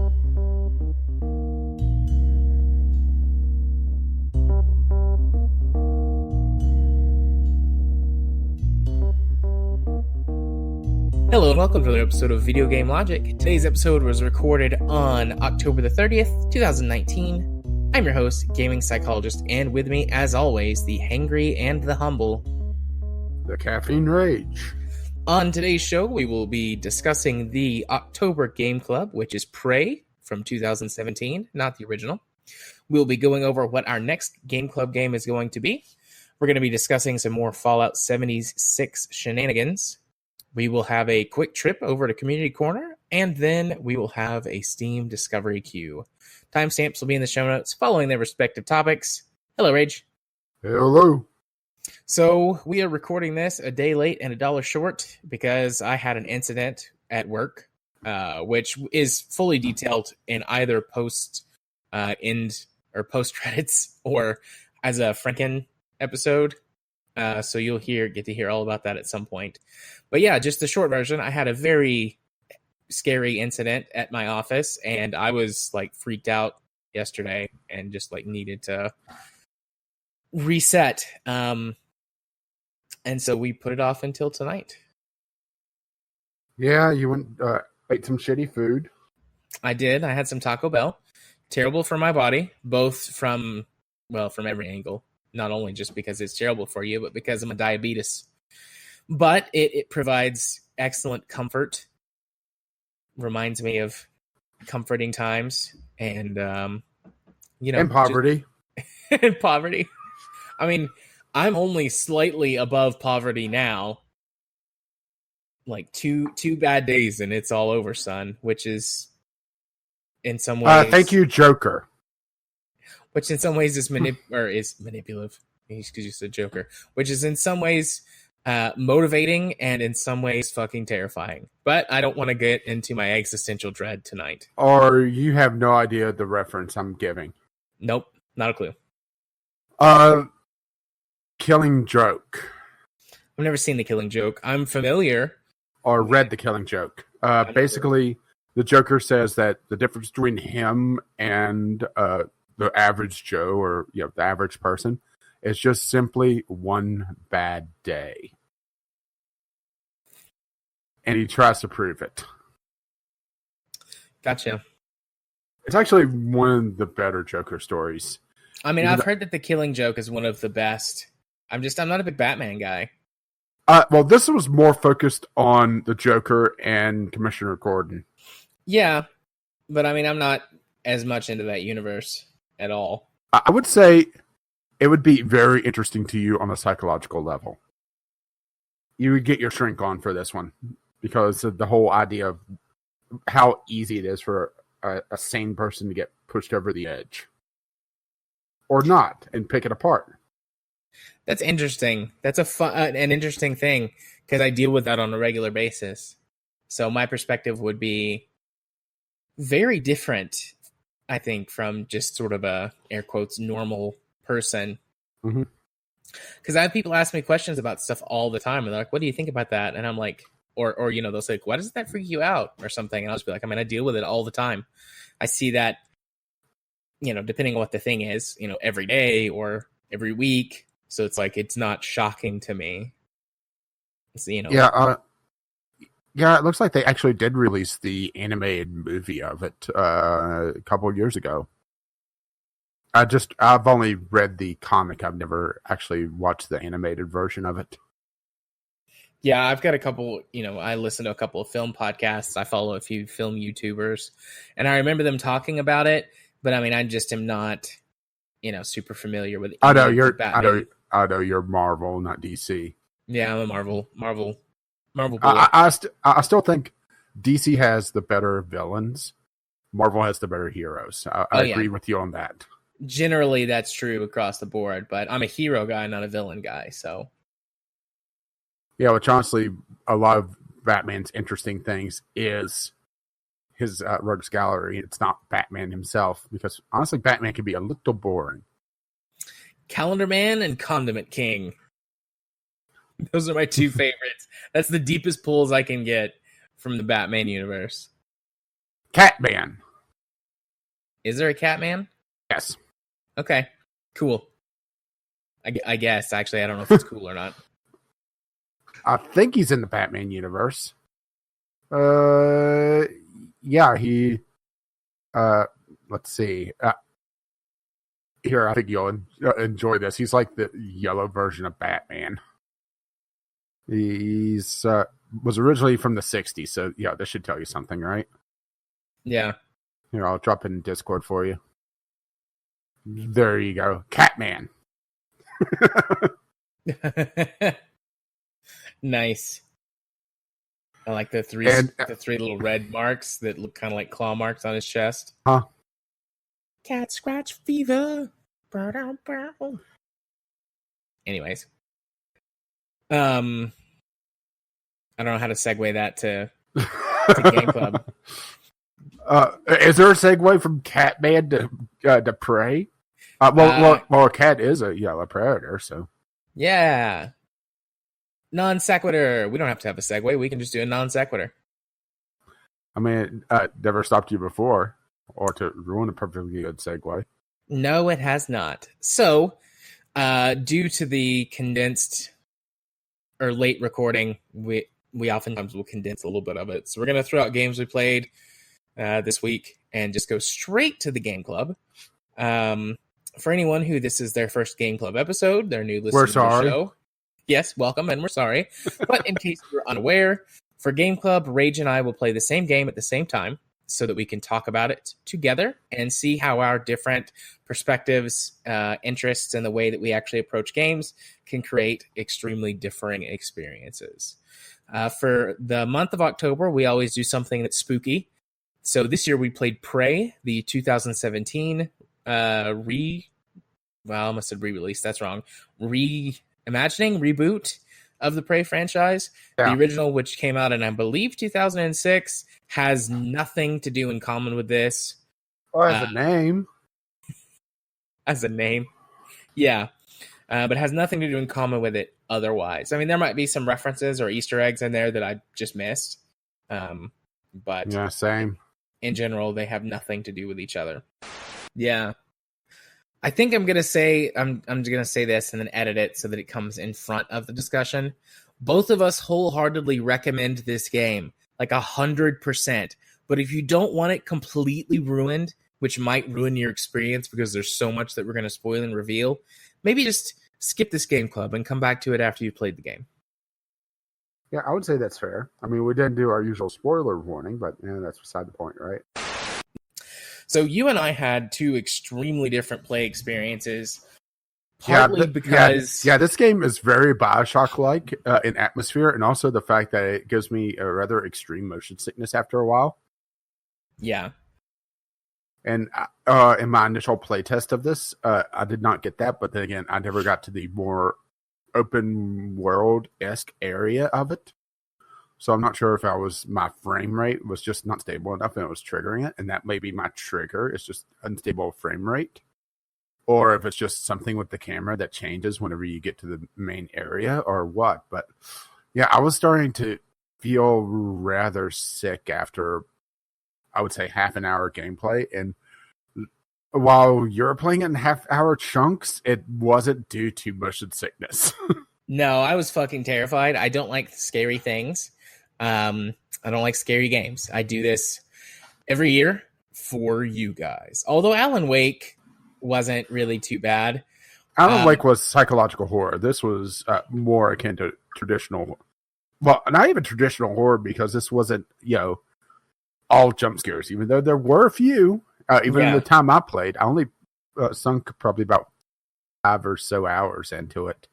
Hello and welcome to another episode of Video Game Logic. Today's episode was recorded on October the 30th, 2019. I'm your host, gaming psychologist, and with me, as always, the hangry and the humble, the Caffeine Rage. On today's show, we will be discussing the October Gameclub, which is Prey from 2017, not the original. We'll be going over what our next Gameclub game is going to be. We're going to be discussing some more Fallout 76 shenanigans. We will have a quick trip over to Community Corner, and then we will have a Steam Discovery Queue. Timestamps will be in the show notes following their respective topics. Hello, Rage. Hello. So, we are recording this a day late and $1 short because I had an incident at work, which is fully detailed in either post-end or post-credits or as a Franken episode. So you'll get to hear all about that at some point. But yeah, just the short version, I had a very scary incident at my office, and I was like freaked out yesterday and just like needed to reset. And so we put it off until tonight. Yeah, you went ate some shitty food. I did. I had some Taco Bell. Terrible for my body, both from every angle. Not only just because it's terrible for you, but because of my diabetes. But it provides excellent comfort. Reminds me of comforting times and, and poverty. And poverty. I mean, I'm only slightly above poverty now. Like two bad days and it's all over, son. Which is, in some ways... thank you, Joker. Which in some ways is manipulative. Because you said Joker. Which is in some ways motivating and in some ways fucking terrifying. But I don't want to get into my existential dread tonight. Or you have no idea the reference I'm giving. Nope, not a clue. Killing Joke. I've never seen The Killing Joke. I'm familiar. Or read The Killing Joke. Basically, the Joker says that the difference between him and the average Joe or the average person is just simply one bad day. And he tries to prove it. Gotcha. It's actually one of the better Joker stories. I mean, I've heard that The Killing Joke is one of the best. I'm not a big Batman guy. Well, this was more focused on the Joker and Commissioner Gordon. Yeah, but I mean, I'm not as much into that universe at all. I would say it would be very interesting to you on a psychological level. You would get your shrink on for this one because of the whole idea of how easy it is for a sane person to get pushed over the edge. Or not, and pick it apart. That's interesting. That's an interesting thing because I deal with that on a regular basis. So my perspective would be very different, I think, from just sort of a, air quotes, normal person. Mm-hmm. Because I have people ask me questions about stuff all the time, and they're like, what do you think about that? And I'm like, or they'll say, why doesn't that freak you out? Or something. And I'll just be like, I mean, I deal with it all the time. I see that, depending on what the thing is, every day or every week. So it's like, it's not shocking to me. So, Yeah, it looks like they actually did release the animated movie of it a couple of years ago. I've only read the comic. I've never actually watched the animated version of it. Yeah, I've got a couple, I listen to a couple of film podcasts. I follow a few film YouTubers, and I remember them talking about it, but I mean, I just am not, super familiar with it. I know you're Marvel, not DC. Yeah, I'm a Marvel boy. I still think DC has the better villains. Marvel has the better heroes. I agree with you on that. Generally, that's true across the board, but I'm a hero guy, not a villain guy, so. Yeah, which honestly, a lot of Batman's interesting things is his rogues gallery. It's not Batman himself, because honestly, Batman can be a little boring. Calendar Man and Condiment King. Those are my two favorites. That's the deepest pulls I can get from the Batman universe. Catman. Is there a Catman? Yes. Okay, cool. I guess, actually, I don't know if it's cool or not. I think he's in the Batman universe. Yeah, he. Let's see. Here, I think you'll enjoy this. He's like the yellow version of Batman. He's was originally from the '60s, so yeah, this should tell you something, right? Yeah. Here, I'll drop it in Discord for you. There you go, Catman. Nice. I like the three little red marks that look kind of like claw marks on his chest. Huh? Cat scratch fever. Anyways, I don't know how to segue that to Gameclub. Is there a segue from Catman to Prey? Well, a cat is a yellow predator, so yeah. Non sequitur. We don't have to have a segue. We can just do a non sequitur. I mean, never stopped you before, or to ruin a perfectly good segue. No, it has not. So, due to the condensed or late recording, we oftentimes will condense a little bit of it. So we're going to throw out games we played this week and just go straight to the Game Club. For anyone who this is their first Game Club episode, they're new listeners to the show. Yes, welcome, and we're sorry. But in case you're unaware, for Game Club, Rage and I will play the same game at the same time so that we can talk about it together and see how our different perspectives, interests, and the way that we actually approach games can create extremely differing experiences. For the month of October, we always do something that's spooky. So this year we played Prey, the 2017 I almost said re-release. That's wrong. Reboot of the Prey franchise. Yeah. The original, which came out in, I believe, 2006, has nothing to do in common with this. As a name. As a name. Yeah. But has nothing to do in common with it otherwise. I mean, there might be some references or Easter eggs in there that I just missed. But yeah, same. In general, they have nothing to do with each other. Yeah. I think I'm gonna say this and then edit it so that it comes in front of the discussion. Both of us wholeheartedly recommend this game, like 100%. But if you don't want it completely ruined, which might ruin your experience because there's so much that we're gonna spoil and reveal, maybe just skip this Game Club and come back to it after you've played the game. Yeah, I would say that's fair. I mean, we didn't do our usual spoiler warning, but that's beside the point, right? So you and I had two extremely different play experiences. Partly because... Yeah, this game is very Bioshock-like in atmosphere, and also the fact that it gives me a rather extreme motion sickness after a while. Yeah. And in my initial playtest of this, I did not get that, but then again, I never got to the more open world-esque area of it. So I'm not sure if my frame rate was just not stable enough and it was triggering it. And that may be my trigger. It's just unstable frame rate. Or if it's just something with the camera that changes whenever you get to the main area or what. But yeah, I was starting to feel rather sick after, I would say, half an hour gameplay. And while you're playing it in half-hour chunks, it wasn't due to motion sickness. No, I was fucking terrified. I don't like scary things. I don't like scary games. I do this every year for you guys. Although Alan Wake wasn't really too bad. Alan Wake was psychological horror. This was more akin to traditional. Well, not even traditional horror because this wasn't, all jump scares. Even though there were a few. In the time I played, I only sunk probably about 5 or so hours into it.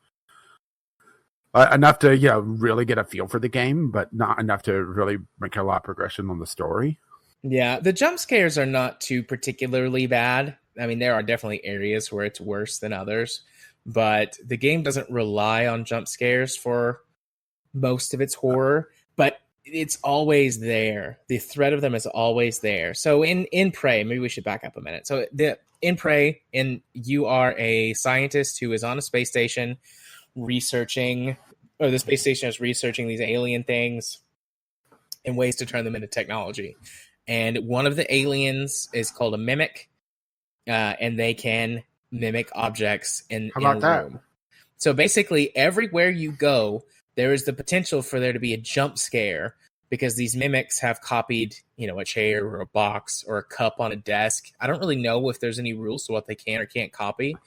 Enough to, really get a feel for the game, but not enough to really make a lot of progression on the story. Yeah, the jump scares are not too particularly bad. I mean, there are definitely areas where it's worse than others, but the game doesn't rely on jump scares for most of its horror, but it's always there. The threat of them is always there. So in Prey, maybe we should back up a minute. So in Prey, you are a scientist who is on a space station researching, or the space station is researching these alien things and ways to turn them into technology. And one of the aliens is called a mimic, and they can mimic objects in How a about that? room. So basically, everywhere you go, there is the potential for there to be a jump scare because these mimics have copied, a chair or a box or a cup on a desk. I don't really know if there's any rules to what they can or can't copy.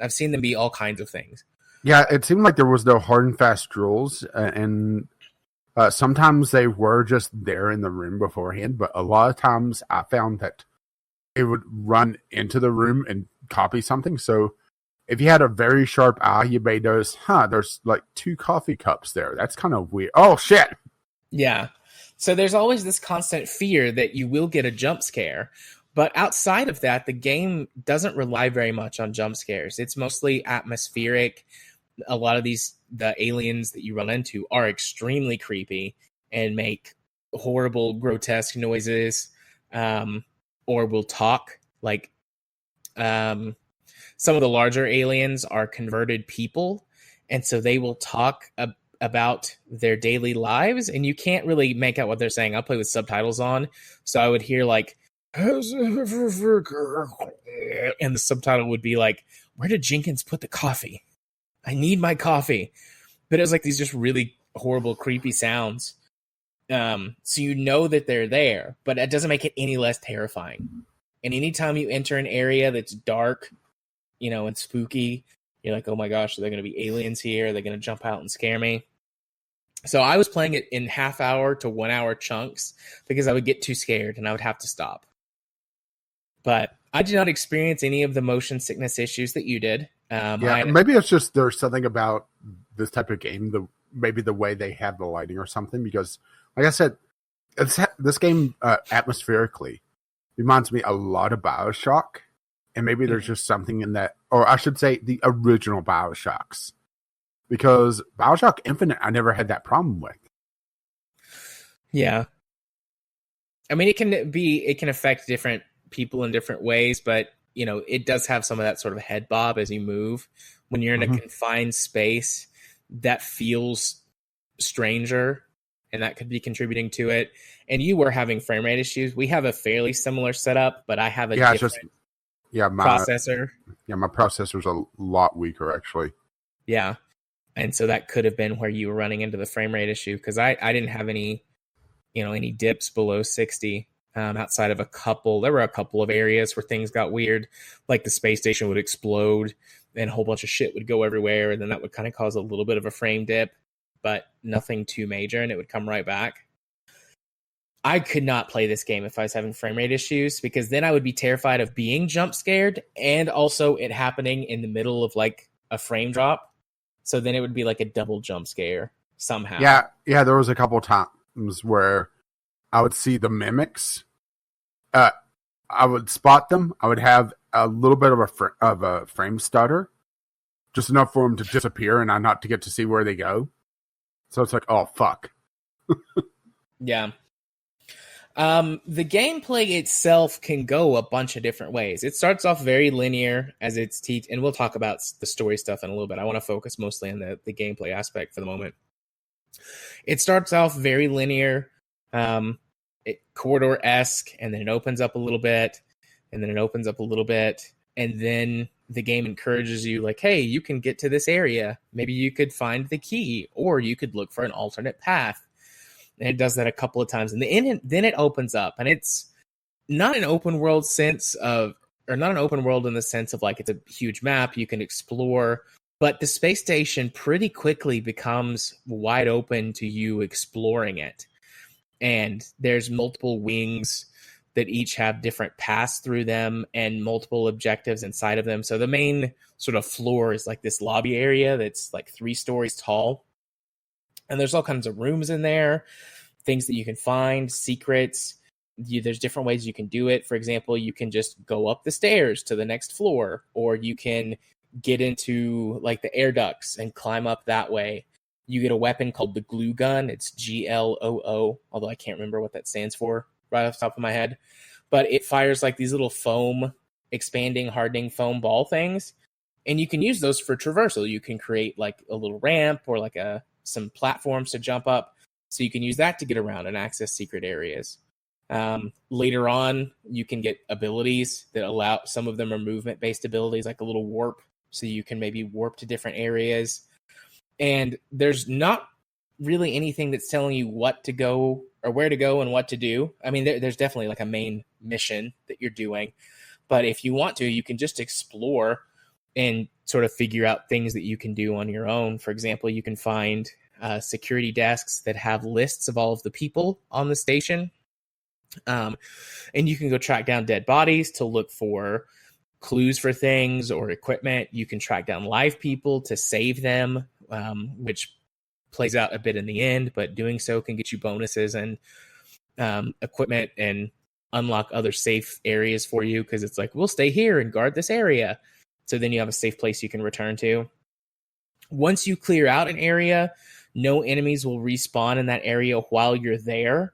I've seen them be all kinds of things. Yeah, it seemed like there was no hard and fast rules, and sometimes they were just there in the room beforehand, but a lot of times I found that it would run into the room and copy something. So if you had a very sharp eye, you may notice, there's like 2 coffee cups there. That's kind of weird. Oh, shit. Yeah. So there's always this constant fear that you will get a jump scare. But outside of that, the game doesn't rely very much on jump scares. It's mostly atmospheric. A lot of the aliens that you run into are extremely creepy and make horrible, grotesque noises, or will talk. Like some of the larger aliens are converted people, and so they will talk about their daily lives, and you can't really make out what they're saying. I'll play with subtitles on, so I would hear like, and the subtitle would be like, "Where did Jenkins put the coffee? I need my coffee." But it was like these just really horrible, creepy sounds. So you know that they're there, but that doesn't make it any less terrifying. And anytime you enter an area that's dark, and spooky, you're like, oh my gosh, are there going to be aliens here? Are they going to jump out and scare me? So I was playing it in half-hour to 1-hour chunks because I would get too scared and I would have to stop. But I did not experience any of the motion sickness issues that you did. Maybe it's just there's something about this type of game, maybe the way they have the lighting or something. Because, like I said, this game atmospherically reminds me a lot of BioShock, and maybe there's just something in that, or I should say, the original BioShocks. Because BioShock Infinite, I never had that problem with. Yeah, I mean, it can affect different people in different ways, but it does have some of that sort of head bob as you move. When you're in a confined space, that feels stranger, and that could be contributing to it. And you were having frame rate issues. We have a fairly similar setup, but I have a different processor. Yeah, my processor's a lot weaker, actually. Yeah, and so that could have been where you were running into the frame rate issue, because I didn't have any dips below 60. Outside of there were a couple of areas where things got weird, like the space station would explode and a whole bunch of shit would go everywhere, and then that would kind of cause a little bit of a frame dip, but nothing too major, and it would come right back. I could not play this game if I was having frame rate issues, because then I would be terrified of being jump scared and also it happening in the middle of like a frame drop. So then it would be like a double jump scare somehow. Yeah, there was a couple times where I would see the mimics. I would spot them. I would have a little bit of a frame stutter, just enough for them to disappear and I not to get to see where they go. So it's like, oh fuck. Yeah. The gameplay itself can go a bunch of different ways. It starts off very linear as it's and we'll talk about the story stuff in a little bit. I want to focus mostly on the gameplay aspect for the moment. It starts off very linear, corridor-esque, and then it opens up a little bit, and then it opens up a little bit, and then the game encourages you, like, hey, you can get to this area. Maybe you could find the key, or you could look for an alternate path. And it does that a couple of times, and then it opens up, and it's not an open world not an open world in the sense of like it's a huge map you can explore, but the space station pretty quickly becomes wide open to you exploring it. And there's multiple wings that each have different paths through them and multiple objectives inside of them. So the main sort of floor is like this lobby area that's like 3 stories tall. And there's all kinds of rooms in there, things that you can find, secrets. There's different ways you can do it. For example, you can just go up the stairs to the next floor, or you can get into like the air ducts and climb up that way. You get a weapon called the glue gun. It's GLOO, although I can't remember what that stands for right off the top of my head. But it fires like these little expanding, hardening foam ball things. And you can use those for traversal. You can create like a little ramp or like some platforms to jump up. So you can use that to get around and access secret areas. Later on, you can get abilities that allow, some of them are movement based abilities, like a little warp, so you can maybe warp to different areas. And there's not really anything that's telling you what to go or where to go and what to do. I mean, there's definitely like a main mission that you're doing, but if you want to, you can just explore and sort of figure out things that you can do on your own. For example, you can find security desks that have lists of all of the people on the station. And you can go track down dead bodies to look for clues for things or equipment. You can track down live people to save them, which plays out a bit in the end, but doing so can get you bonuses and equipment and unlock other safe areas for you, because it's like, we'll stay here and guard this area. So then you have a safe place you can return to. Once you clear out an area, no enemies will respawn in that area while you're there.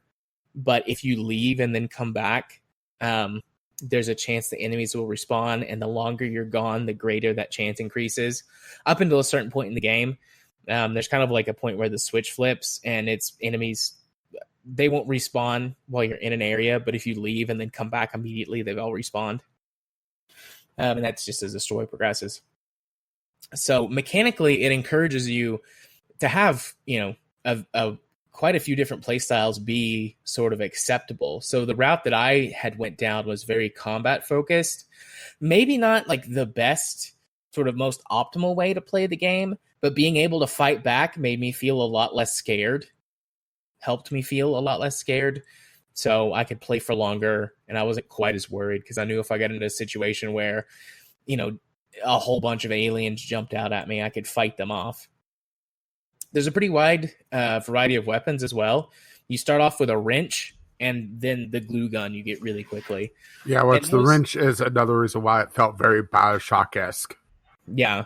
But if you leave and then come back, there's a chance the enemies will respawn. And the longer you're gone, the greater that chance increases. Up until a certain point in the game, there's kind of like a point where the switch flips and it's enemies. They won't respawn while you're in an area, but if you leave and then come back immediately, they've all respawned. And that's just as the story progresses. So mechanically, it encourages you to have, quite a few different play styles be sort of acceptable. So the route that I had went down was very combat focused. Maybe not like the best, sort of most optimal way to play the game, but being able to fight back made me feel a lot less scared. Helped me feel a lot less scared. So I could play for longer and I wasn't quite as worried, because I knew if I got into a situation where, a whole bunch of aliens jumped out at me, I could fight them off. There's a pretty wide variety of weapons as well. You start off with a wrench and then the glue gun you get really quickly. Yeah, the wrench is another reason why it felt very Bioshock-esque. Yeah.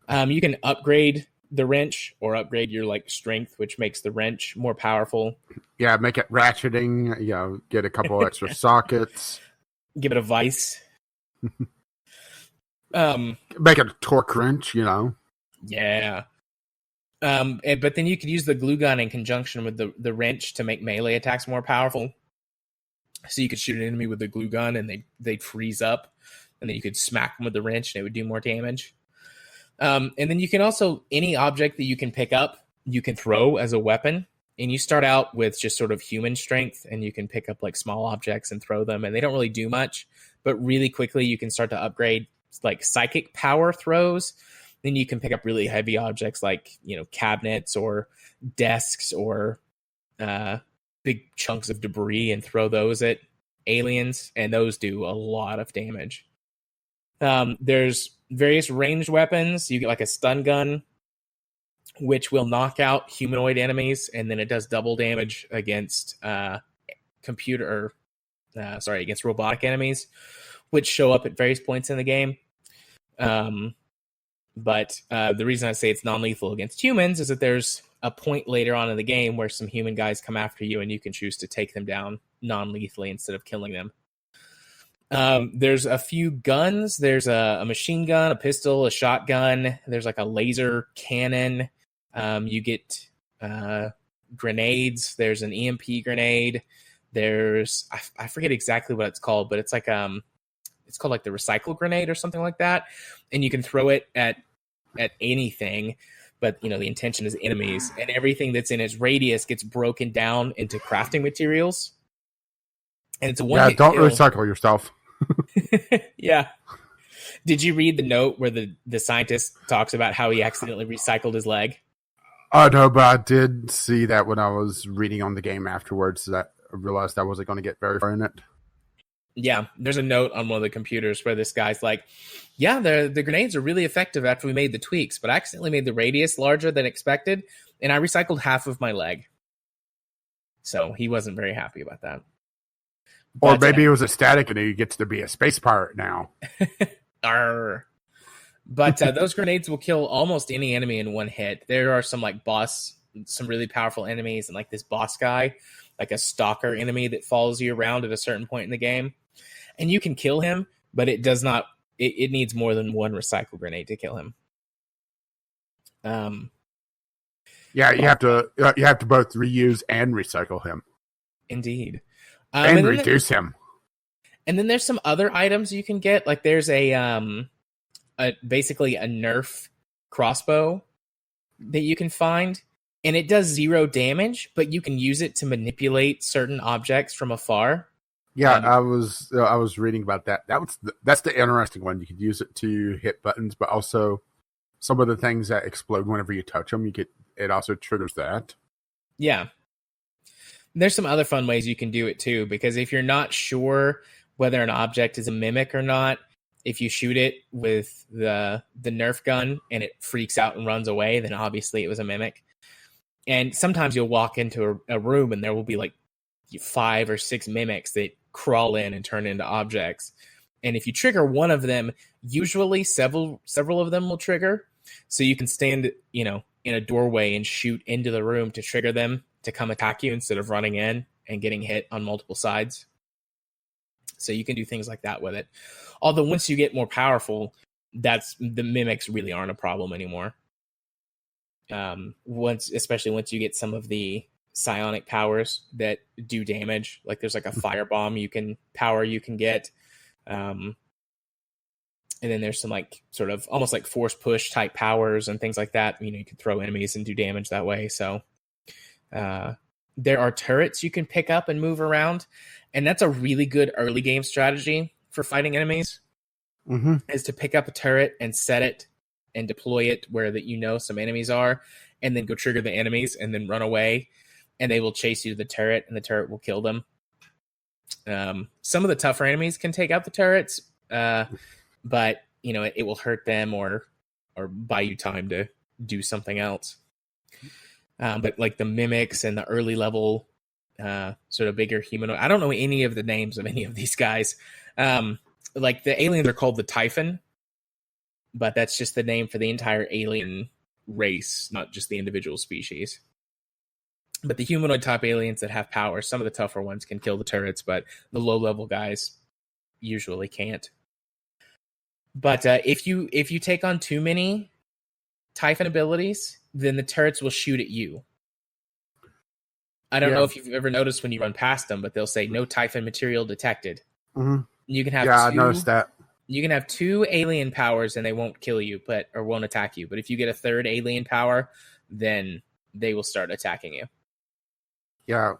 You can upgrade the wrench or upgrade your strength, which makes the wrench more powerful. Yeah, make it ratcheting, get a couple extra sockets. Give it a vice. Make it a torque wrench, Yeah. But then you could use the glue gun in conjunction with the wrench to make melee attacks more powerful. So you could shoot an enemy with the glue gun and they'd freeze up, and then you could smack them with the wrench and it would do more damage. And then you can also, any object that you can pick up, you can throw as a weapon. And you start out with just sort of human strength, and you can pick up small objects and throw them, and they don't really do much. But really quickly you can start to upgrade psychic power throws. Then you can pick up really heavy objects like, cabinets or desks or big chunks of debris and throw those at aliens, and those do a lot of damage. There's various ranged weapons. You get a stun gun, which will knock out humanoid enemies, and then it does double damage against against robotic enemies, which show up at various points in the game. But the reason I say it's non-lethal against humans is that there's a point later on in the game where some human guys come after you, and you can choose to take them down non-lethally instead of killing them. There's a few guns. There's a machine gun, a pistol, a shotgun. There's a laser cannon. You get grenades. There's an EMP grenade. There's I forget exactly what it's called, but it's it's called the recycle grenade or something like that. And you can throw it at anything, but the intention is enemies, and everything that's in its radius gets broken down into crafting materials. And it's a one. Yeah, don't recycle yourself. Yeah. Did you read the note where the scientist talks about how he accidentally recycled his leg? Oh, no, but I did see that when I was reading on the game afterwards, that I realized I wasn't going to get very far in it. Yeah, there's a note on one of the computers where this guy's like, yeah, the grenades are really effective after we made the tweaks, but I accidentally made the radius larger than expected, and I recycled half of my leg. So he wasn't very happy about that. Or maybe it was a static and he gets to be a space pirate now. Arr. But those grenades will kill almost any enemy in one hit. There are some some really powerful enemies, and this boss guy, a stalker enemy that follows you around at a certain point in the game. And you can kill him, but it does not, it needs more than one recycle grenade to kill him. Yeah, you have to both reuse and recycle him. Indeed. And then reduce him. and then there's some other items you can get. Like there's a basically a Nerf crossbow that you can find, and it does 0 damage, but you can use it to manipulate certain objects from afar. Yeah, I was reading about that. That's the interesting one. You could use it to hit buttons, but also some of the things that explode whenever you touch them. It also triggers that. Yeah. There's some other fun ways you can do it too, because if you're not sure whether an object is a mimic or not, if you shoot it with the Nerf gun and it freaks out and runs away, then obviously it was a mimic. And sometimes you'll walk into a room and there will be like 5 or 6 mimics that crawl in and turn into objects. And if you trigger one of them, usually several of them will trigger. So you can stand, in a doorway and shoot into the room to trigger them to come attack you instead of running in and getting hit on multiple sides. So you can do things like that with it. Although once you get more powerful, the mimics really aren't a problem anymore. Especially once you get some of the psionic powers that do damage, like there's like a firebomb you can get, and then there's some like sort of almost like force push type powers and things like that. You can throw enemies and do damage that way. So there are turrets you can pick up and move around, and that's a really good early game strategy for fighting enemies. Is to pick up a turret and set it and deploy it where some enemies are, and then go trigger the enemies and then run away, and they will chase you to the turret and the turret will kill them. Some of the tougher enemies can take out the turrets, but it will hurt them or buy you time to do something else. But like the mimics and the early level sort of bigger humanoid, I don't know any of the names of any of these guys. Like the aliens are called the Typhon, but that's just the name for the entire alien race, not just the individual species. But the humanoid type aliens that have power, some of the tougher ones can kill the turrets, but the low level guys usually can't. But if you take on too many Typhon abilities, then the turrets will shoot at you. I don't know if you've ever noticed when you run past them, but they'll say no Typhon material detected. You can have I noticed that. You can have 2 alien powers and they won't kill you, or won't attack you. But if you get a 3rd alien power, then they will start attacking you. Yeah,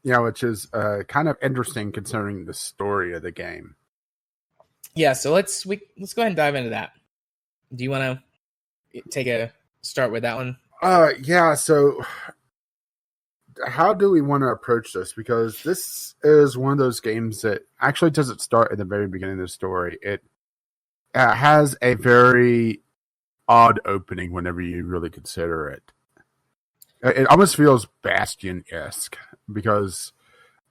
which is kind of interesting considering the story of the game. Yeah, so let's go ahead and dive into that. Do you want to take a start with that one? Yeah. So, how do we want to approach this? Because this is one of those games that actually doesn't start at the very beginning of the story. It has a very odd opening whenever you really consider it. It almost feels Bastion-esque because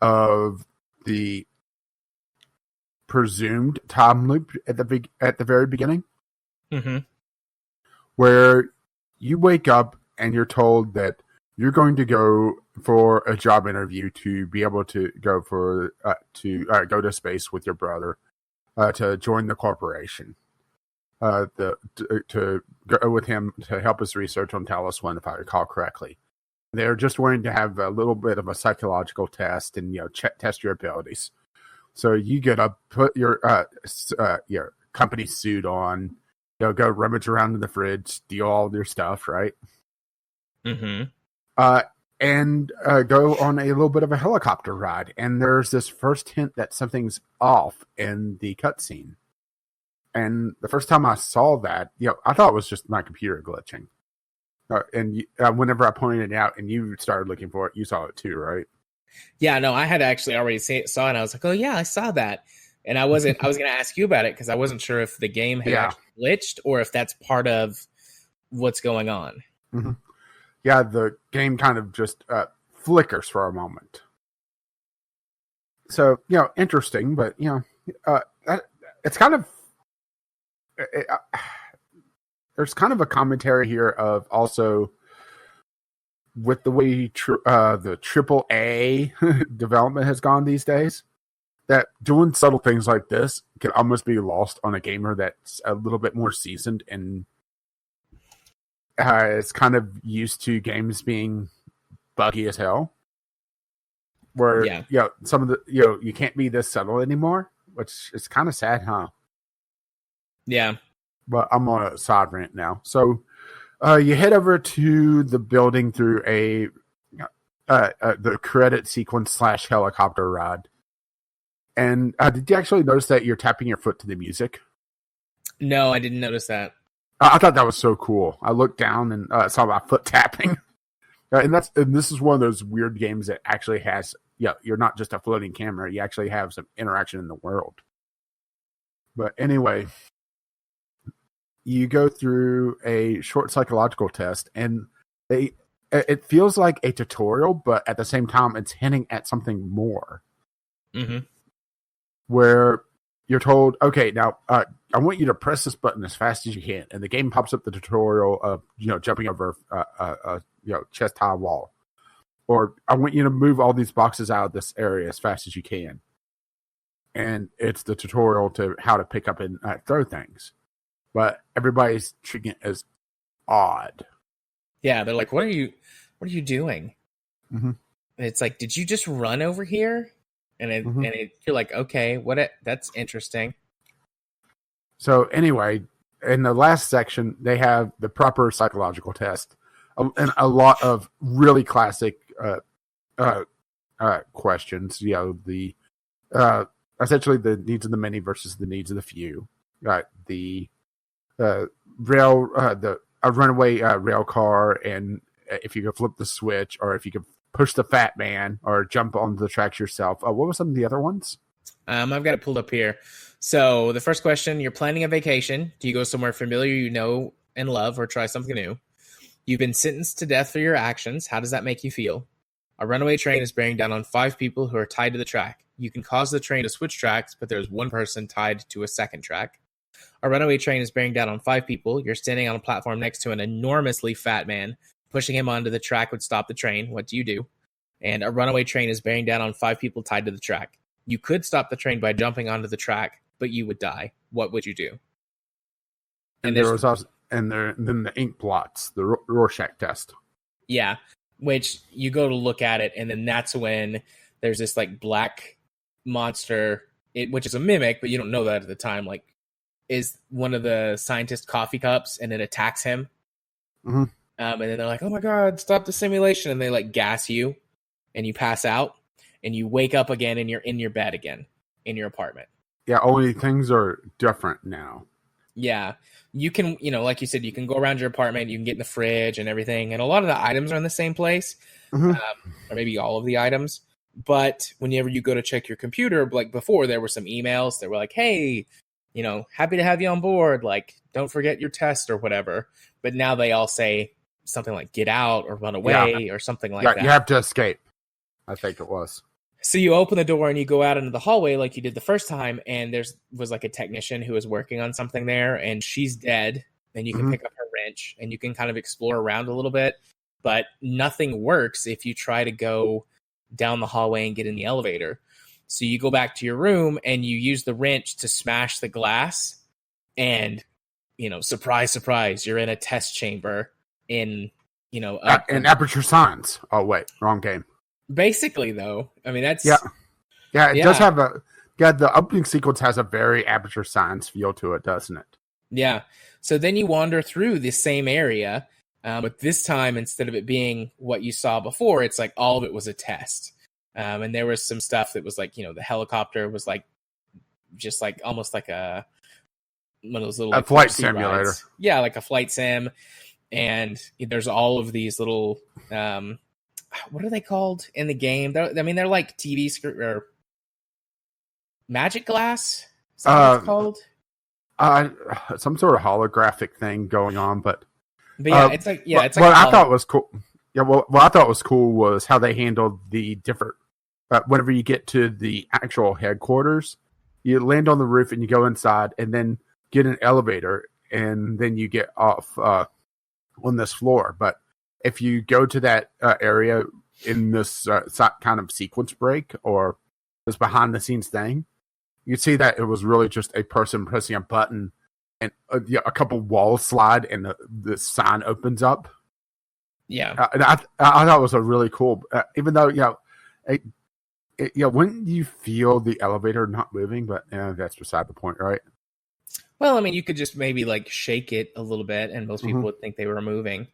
of the presumed time loop at the very beginning, where you wake up and you're told that you're going to go for a job interview to be able to go go to space with your brother to join the corporation. To go with him to help us research on Talos 1, if I recall correctly. They're just wanting to have a little bit of a psychological test and test your abilities. So you get up, put your company suit on, go rummage around in the fridge, steal all your stuff, right? And go on a little bit of a helicopter ride. And there's this first hint that something's off in the cutscene. And the first time I saw that, I thought it was just my computer glitching. And whenever I pointed it out and you started looking for it, you saw it too, right? Yeah, no, I had actually already saw it, and I was like, oh yeah, I saw that. And I was going to ask you about it because I wasn't sure if the game had actually glitched or if that's part of what's going on. Yeah, the game kind of just flickers for a moment. So, interesting, but, it's kind of... there's kind of a commentary here of also with the way the AAA development has gone these days, that doing subtle things like this can almost be lost on a gamer that's a little bit more seasoned and is kind of used to games being buggy as hell. where Yeah. some of the you can't be this subtle anymore, which is kind of sad, huh? Yeah. But I'm on a side rant now. So you head over to the building through the credit sequence / helicopter ride. And did you actually notice that you're tapping your foot to the music? No, I didn't notice that. I thought that was so cool. I looked down and saw my foot tapping. And this is one of those weird games that actually has, you're not just a floating camera. You actually have some interaction in the world. But anyway, you go through a short psychological test, and it feels like a tutorial, but at the same time, it's hinting at something more. Mm-hmm. Where you're told, okay, now I want you to press this button as fast as you can, and the game pops up the tutorial of jumping over a chest high wall, or I want you to move all these boxes out of this area as fast as you can, and it's the tutorial to how to pick up and throw things, but everybody's treating it as odd. Yeah, they're like, "What are you doing?" Mm-hmm. And it's like, "Did you just run over here?" And you're like, "Okay, that's interesting." So anyway, in the last section, they have the proper psychological test and a lot of really classic questions. The essentially the needs of the many versus the needs of the few. The a runaway rail car, and if you could flip the switch, or if you could push the fat man, or jump onto the tracks yourself. What were some of the other ones? I've got it pulled up here. So the first question, you're planning a vacation. Do you go somewhere familiar you know and love, or try something new? You've been sentenced to death for your actions. How does that make you feel? A runaway train is bearing down on 5 people who are tied to the track. You can cause the train to switch tracks, but there's one person tied to a second track. A runaway train is bearing down on 5 people. You're standing on a platform next to an enormously fat man. Pushing him onto the track would stop the train. What do you do? And a runaway train is bearing down on 5 people tied to the track. You could stop the train by jumping onto the track, but you would die. What would you do? And there was also, then the ink blots, the Rorschach test. Yeah, which you go to look at it, and then that's when there's this like black monster, which is a mimic, but you don't know that at the time. Like, is one of the scientist coffee cups, and it attacks him. Mm-hmm. And then they're like, "Oh my god, stop the simulation!" And they like gas you, and you pass out, and you wake up again, and you're in your bed again in your apartment. Yeah, only things are different now. Yeah, you can, like you said, you can go around your apartment, you can get in the fridge and everything, and a lot of the items are in the same place, mm-hmm. Or maybe all of the items. But whenever you go to check your computer, like before, there were some emails that were like, "Hey, happy to have you on board. Like, don't forget your test or whatever." But now they all say something like "get out" or "run away" or something like that. You have to escape, I think it was. So you open the door and you go out into the hallway like you did the first time, and was like a technician who was working on something there, and she's dead. And you can pick up her wrench, and you can kind of explore around a little bit, but nothing works if you try to go down the hallway and get in the elevator. So you go back to your room and you use the wrench to smash the glass, and surprise, surprise, you're in a test chamber in in Aperture Science. Oh wait, wrong game. Basically, though, I mean that's it does have the opening sequence has a very Aperture Science feel to it, doesn't it? Yeah. So then you wander through this same area, but this time instead of it being what you saw before, it's like all of it was a test. And there was some stuff that was like, the helicopter was like, just like almost like one of those little flight simulator. Rides. Yeah, like a flight sim. And there's all of these little, what are they called in the game? They're like TV screen or magic glass. Is that what it's called? Some sort of holographic thing going on, but yeah, it's like it's like what I thought was cool. Yeah, what I thought was cool was how they handled the different. Whenever you get to the actual headquarters, you land on the roof and you go inside, and then get an elevator, and then you get off on this floor. But if you go to that area in this kind of sequence break or this behind the scenes thing, you see that it was really just a person pressing a button, and a couple walls slide, and the sign opens up. Yeah, and I thought it was a really cool, even though Wouldn't you feel the elevator not moving? But that's beside the point, right? Well, I mean, you could just maybe like shake it a little bit, and most people would think they were moving.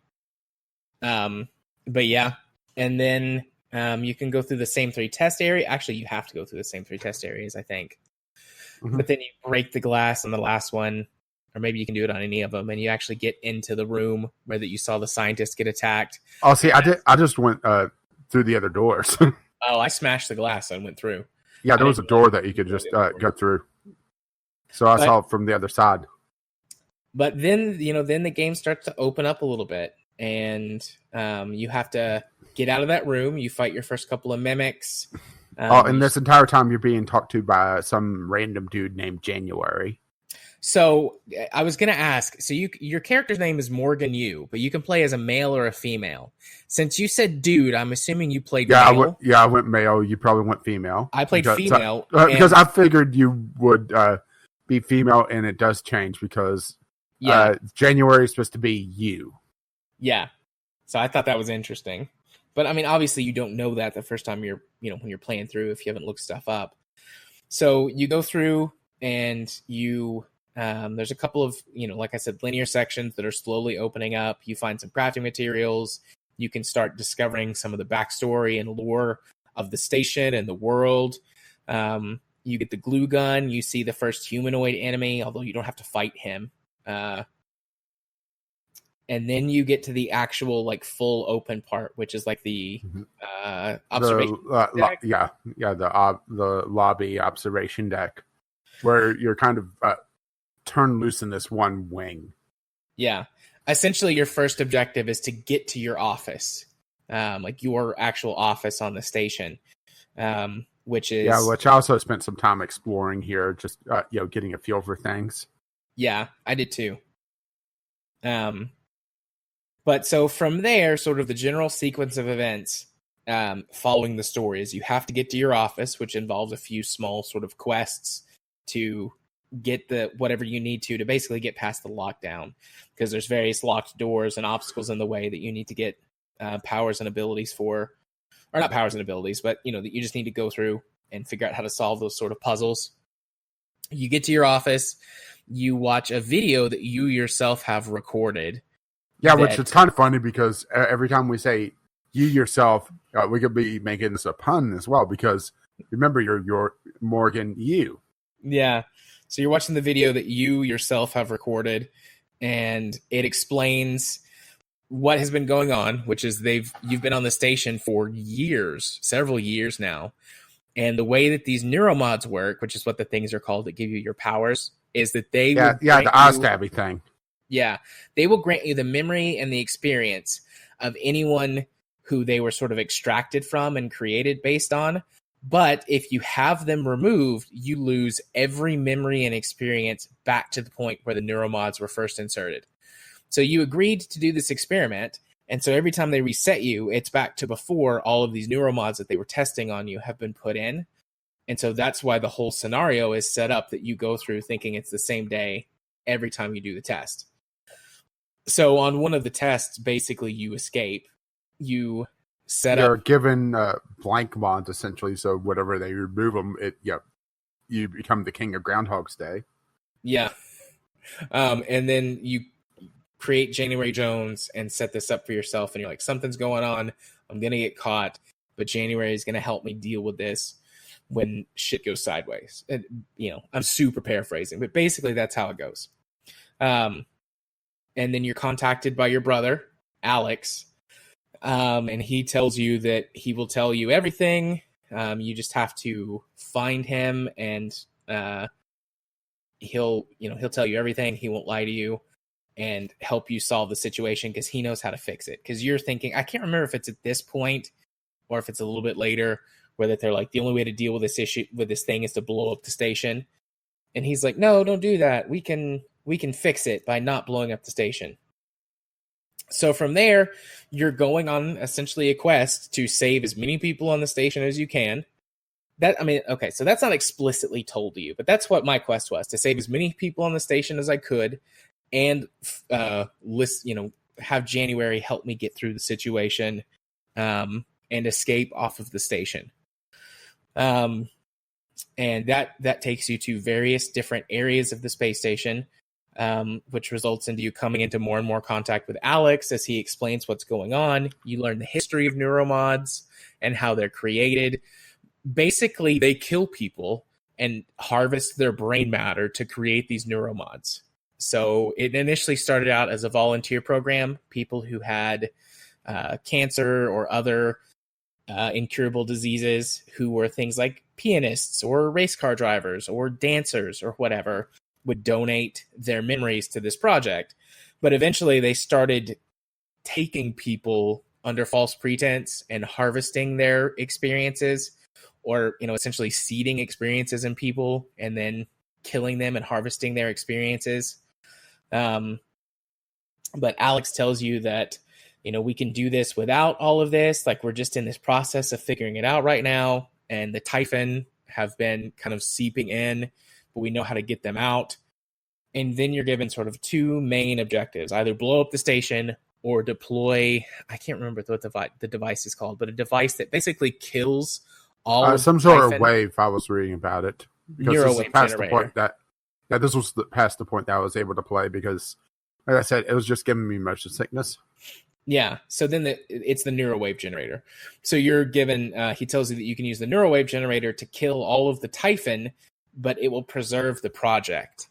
But yeah, and then you can go through the same 3 test areas. Actually, you have to go through the same 3 test areas, I think. But then you break the glass on the last one, or maybe you can do it on any of them, and you actually get into the room where that you saw the scientists get attacked. Oh, see, I just went through the other doors. Oh, I smashed the glass and went through. Yeah, there was a door that you could just go through. So I saw it from the other side. But then, then the game starts to open up a little bit, and you have to get out of that room. You fight your first couple of mimics. And this entire time you're being talked to by some random dude named January. So I was going to ask, so your character's name is Morgan Yu, but you can play as a male or a female. Since you said dude, I'm assuming you played male. I went male. You probably went female. I played female. Because I figured you would be female, and it does change because January is supposed to be you. Yeah. So I thought that was interesting. But I mean, obviously you don't know that the first time when you're playing through if you haven't looked stuff up. So you go through and there's a couple of, like I said, linear sections that are slowly opening up. You find some crafting materials. You can start discovering some of the backstory and lore of the station and the world. You get the glue gun. You see the first humanoid enemy, although you don't have to fight him. And then you get to the actual like full open part, which is like the observation deck. The lobby observation deck, where you're kind of turned loose in this one wing. Yeah. Essentially, your first objective is to get to your office, like your actual office on the station, which is which I also spent some time exploring here, just getting a feel for things. Yeah, I did too. But so from there, sort of the general sequence of events following the story is you have to get to your office, which involves a few small sort of quests to get the whatever you need to basically get past the lockdown, because there's various locked doors and obstacles in the way that you need to get powers and abilities for, or not powers and abilities, but that you just need to go through and figure out how to solve those sort of puzzles. You get to your office, you watch a video that you yourself have recorded. Yeah, which is kind of funny because every time we say you yourself, we could be making this a pun as well, because remember, you're Morgan Yu. Yeah. So you're watching the video that you yourself have recorded, and it explains what has been going on, which is you've been on the station for years, several years now. And the way that these neuromods work, which is what the things are called that give you your powers, is that they the eye stabby thing. Yeah, they will grant you the memory and the experience of anyone who they were sort of extracted from and created based on. But if you have them removed, you lose every memory and experience back to the point where the neuromods were first inserted. So you agreed to do this experiment, and so every time they reset you, it's back to before all of these neuromods that they were testing on you have been put in. And so that's why the whole scenario is set up that you go through thinking it's the same day every time you do the test. So on one of the tests, basically you escape. You You're given blank mods, essentially, so whatever they remove them, you become the king of Groundhog's Day. Yeah. And then you create January Jones and set this up for yourself, and you're like, something's going on, I'm going to get caught, but January is going to help me deal with this when shit goes sideways. And, I'm super paraphrasing, but basically that's how it goes. And then you're contacted by your brother, Alex, and he tells you that he will tell you everything. You just have to find him, and he'll tell you everything. He won't lie to you and help you solve the situation because he knows how to fix it. Because you're thinking, I can't remember if it's at this point or if it's a little bit later, where that they're like, the only way to deal with this issue, with this thing, is to blow up the station. And he's like, no, don't do that. We can fix it by not blowing up the station. So from there, you're going on essentially a quest to save as many people on the station as you can. So that's not explicitly told to you, but that's what my quest was, to save as many people on the station as I could, and have January help me get through the situation and escape off of the station. And that takes you to various different areas of the space station, which results into you coming into more and more contact with Alex as he explains what's going on. You learn the history of neuromods and how they're created. Basically, they kill people and harvest their brain matter to create these neuromods. So it initially started out as a volunteer program, people who had cancer or other incurable diseases who were things like pianists or race car drivers or dancers or whatever would donate their memories to this project. But eventually they started taking people under false pretense and harvesting their experiences, or, you know, essentially seeding experiences in people and then killing them and harvesting their experiences. But Alex tells you that, you know, we can do this without all of this. Like, we're just in this process of figuring it out right now. And the Typhon have been kind of seeping in, but we know how to get them out. And then you're given sort of two main objectives: either blow up the station or deploy, I can't remember what the device is called, but a device that basically kills all of some the sort Typhon. of wave. I was reading about it. Neurowave generator. This was past the point that I was able to play because, like I said, it was just giving me motion sickness. Yeah, so then it's the neurowave generator. So you're given, he tells you that you can use the neurowave generator to kill all of the Typhon, but it will preserve the project.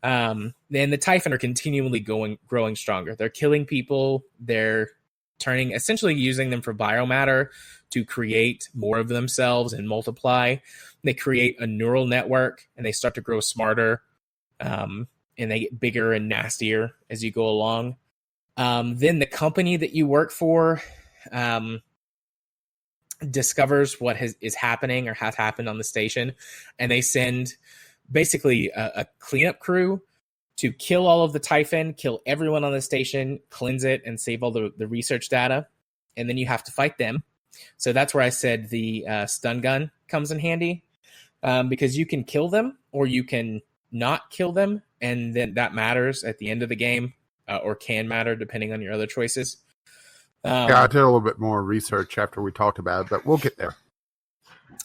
Then the Typhon are continually growing stronger. They're killing people. They're essentially using them for biomatter to create more of themselves and multiply. They create a neural network and they start to grow smarter. And they get bigger and nastier as you go along. Then the company that you work for discovers what is happening or has happened on the station, and they send basically a cleanup crew to kill all of the Typhon, kill everyone on the station, cleanse it, and save all the research data. And then you have to fight them. So that's where I said the stun gun comes in handy, because you can kill them or you can not kill them, and then that matters at the end of the game. Or can matter depending on your other choices. Yeah, I did a little bit more research after we talked about it, but we'll get there.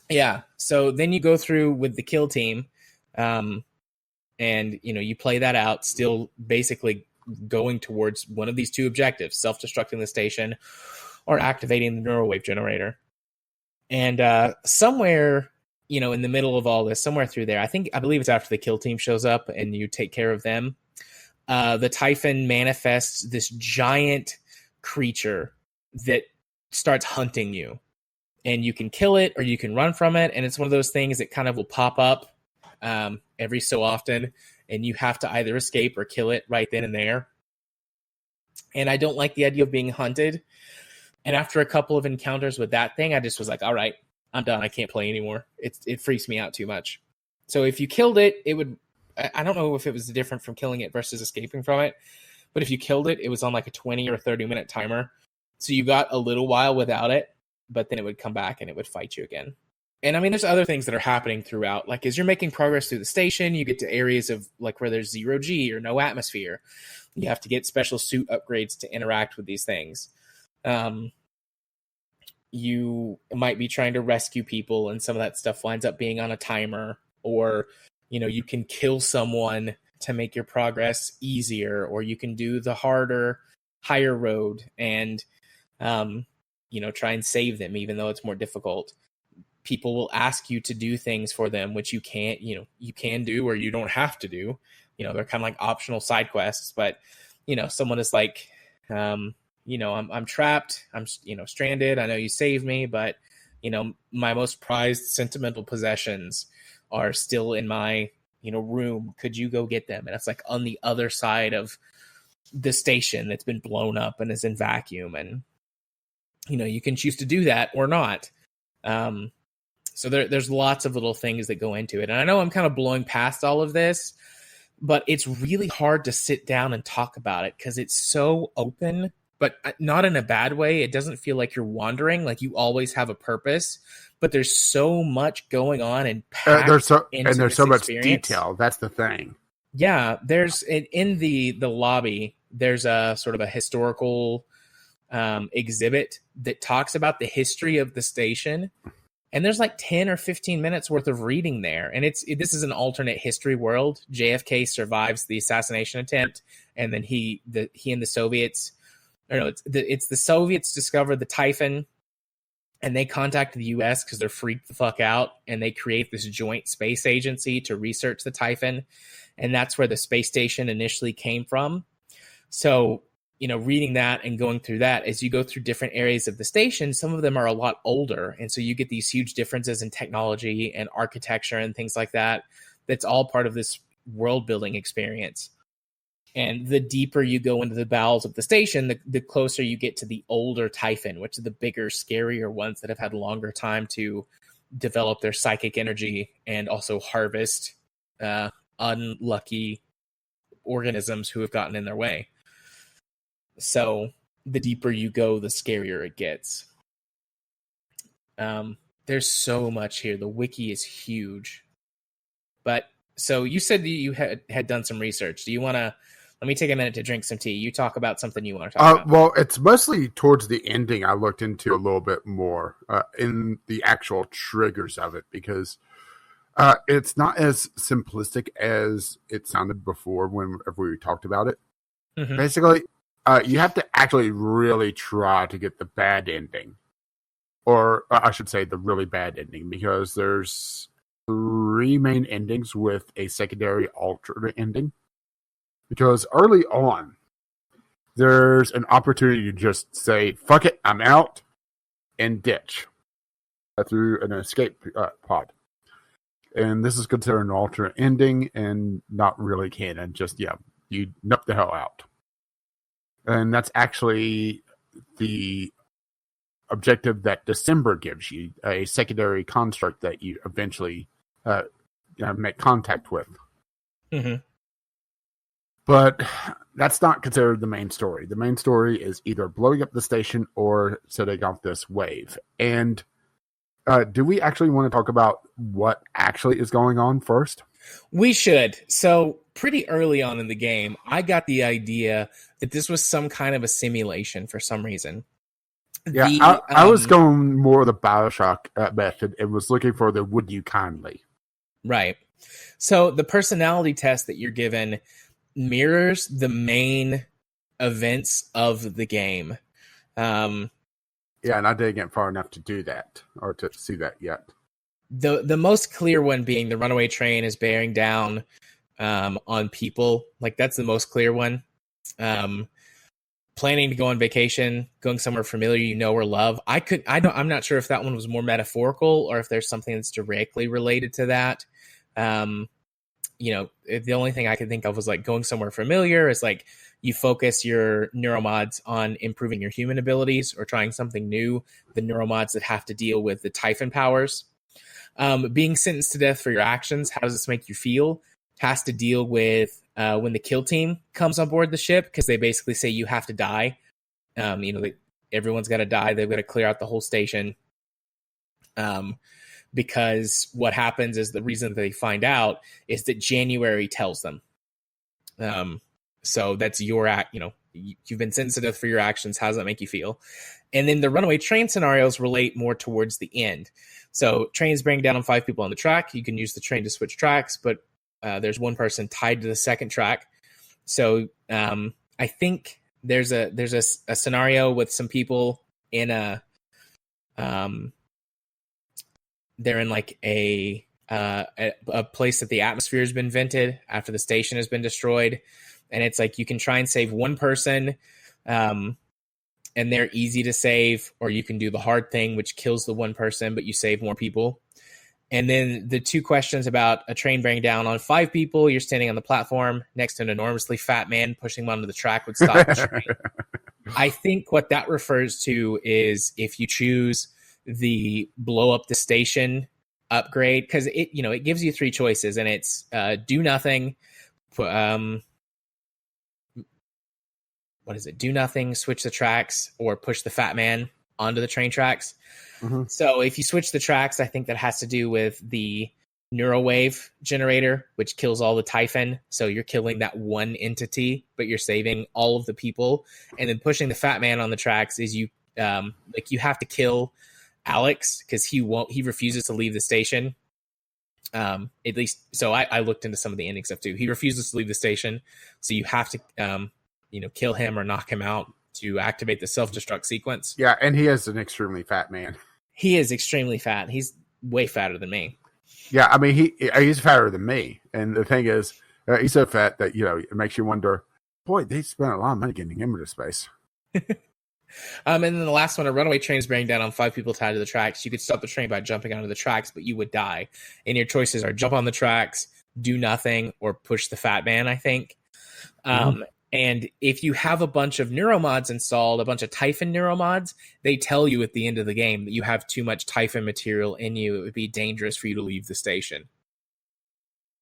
Yeah, so then you go through with the kill team, and you know, you play that out, still basically going towards one of these two objectives: self-destructing the station or activating the neurowave generator. And somewhere, you know, in the middle of all this, somewhere through there, I believe it's after the kill team shows up and you take care of them. The Typhon manifests this giant creature that starts hunting you, and you can kill it or you can run from it. And it's one of those things that kind of will pop up every so often, and you have to either escape or kill it right then and there. And I don't like the idea of being hunted. And after a couple of encounters with that thing, I just was like, all right, I'm done. I can't play anymore. It freaks me out too much. So if you killed it, it would... I don't know if it was different from killing it versus escaping from it, but if you killed it, it was on like a 20 or 30-minute timer. So you got a little while without it, but then it would come back and it would fight you again. And I mean, there's other things that are happening throughout. Like, as you're making progress through the station, you get to areas of like where there's 0G or no atmosphere. You have to get special suit upgrades to interact with these things. You might be trying to rescue people, and some of that stuff winds up being on a timer, or you know, you can kill someone to make your progress easier, or you can do the harder, higher road and, you know, try and save them, even though it's more difficult. People will ask you to do things for them, which you can't, you know, you can do, or you don't have to do. You know, they're kind of like optional side quests, but, you know, someone is like, you know, I'm trapped. I'm, you know, stranded. I know you saved me, but, you know, my most prized sentimental possessions are still in my, you know, room. Could you go get them? And it's like on the other side of the station that's been blown up and is in vacuum. And, you know, you can choose to do that or not. So there's lots of little things that go into it. And I know I'm kind of blowing past all of this, but it's really hard to sit down and talk about it because it's so open, but not in a bad way. It doesn't feel like you're wandering, like you always have a purpose. But there's so much going on and there's so much detail. That's the thing. Yeah, there's in the lobby. There's a sort of a historical exhibit that talks about the history of the station, and there's like 10 or 15 minutes worth of reading there. And this is an alternate history world. JFK survives the assassination attempt, and then he and the Soviets, or no, it's the Soviets discover the Typhon, and they contact the US because they're freaked the fuck out, and they create this joint space agency to research the Typhon. And that's where the space station initially came from. So, reading that and going through that, as you go through different areas of the station, some of them are a lot older. And so you get these huge differences in technology and architecture and things like that. That's all part of this world building experience. And the deeper you go into the bowels of the station, the closer you get to the older Typhon, which are the bigger, scarier ones that have had longer time to develop their psychic energy and also harvest unlucky organisms who have gotten in their way. So the deeper you go, the scarier it gets. There's so much here. The wiki is huge. But so you said that you had done some research. Do you want to, let me take a minute to drink some tea. You talk about something you want to talk about. Well, it's mostly towards the ending I looked into a little bit more in the actual triggers of it, because it's not as simplistic as it sounded before whenever we talked about it. Mm-hmm. Basically, you have to actually really try to get the bad ending. Or I should say the really bad ending, because there's 3 main endings with a secondary alternate ending. Because early on, there's an opportunity to just say, fuck it, I'm out, and ditch through an escape pod. And this is considered an alternate ending and not really canon. Just, you nup the hell out. And that's actually the objective that December gives you, a secondary construct that you eventually make contact with. Mm-hmm. But that's not considered the main story. The main story is either blowing up the station or setting off this wave. And do we actually want to talk about what actually is going on first? We should. So pretty early on in the game, I got the idea that this was some kind of a simulation for some reason. Yeah, I was going more the Bioshock method and was looking for the would you kindly. Right. So the personality test that you're given mirrors the main events of the game. Yeah, and I didn't get far enough to do that or to see that yet. The most clear one being the runaway train is bearing down on people. Like, that's the most clear one. Planning to go on vacation, going somewhere familiar, or love. I'm not sure if that one was more metaphorical or if there's something that's directly related to that. The only thing I could think of was like going somewhere familiar is like you focus your neuromods on improving your human abilities or trying something new. The neuromods that have to deal with the Typhon powers. Being sentenced to death for your actions, how does this make you feel? Has to deal with when the kill team comes on board the ship, because they basically say you have to die. Everyone's got to die. They've got to clear out the whole station. Because what happens is the reason they find out is that January tells them. So that's your act. You've been sentenced to death for your actions. How does that make you feel? And then the runaway train scenarios relate more towards the end. So trains bring down on 5 people on the track. You can use the train to switch tracks, but there's one person tied to the second track. So I think there's a scenario with some people in they're in like a place that the atmosphere has been vented after the station has been destroyed. And it's like you can try and save one person and they're easy to save, or you can do the hard thing, which kills the one person, but you save more people. And then the 2 questions about a train bearing down on 5 people, you're standing on the platform next to an enormously fat man, pushing him onto the track would stop the train. I think what that refers to is if you choose the blow up the station upgrade, because it gives you 3 choices, and it's do nothing, do nothing, switch the tracks, or push the fat man onto the train tracks. Mm-hmm. So if you switch the tracks, I think that has to do with the neurowave generator, which kills all the Typhon. So you're killing that one entity, but you're saving all of the people. And then pushing the fat man on the tracks is you have to kill Alex, because he refuses to leave the station. At least, so I looked into some of the ending stuff too. He refuses to leave the station, so you have to kill him or knock him out to activate the self-destruct sequence. Yeah, and he is an extremely fat man. He is extremely fat. He's way fatter than me. Yeah, I mean, he's fatter than me. And the thing is, he's so fat that, it makes you wonder, boy, they spent a lot of money getting him into space. And then the last one, a runaway train is bearing down on 5 people tied to the tracks. You could stop the train by jumping onto the tracks, but you would die. And your choices are jump on the tracks, do nothing, or push the fat man, I think. And if you have a bunch of neuromods installed, a bunch of Typhon neuromods, they tell you at the end of the game that you have too much Typhon material in you. It would be dangerous for you to leave the station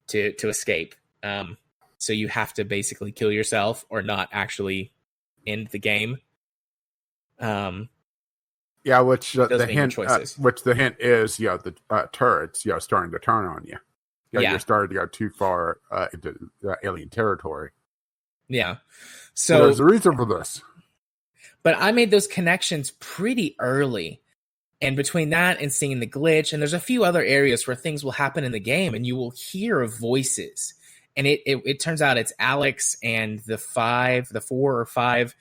to escape. So you have to basically kill yourself or not actually end the game. Which the hint is, the turrets, starting to turn on you. You're starting to go too far into alien territory. Yeah. So there's a reason for this. But I made those connections pretty early. And between that and seeing the glitch, and there's a few other areas where things will happen in the game and you will hear voices. And it turns out it's Alex and the 4 or 5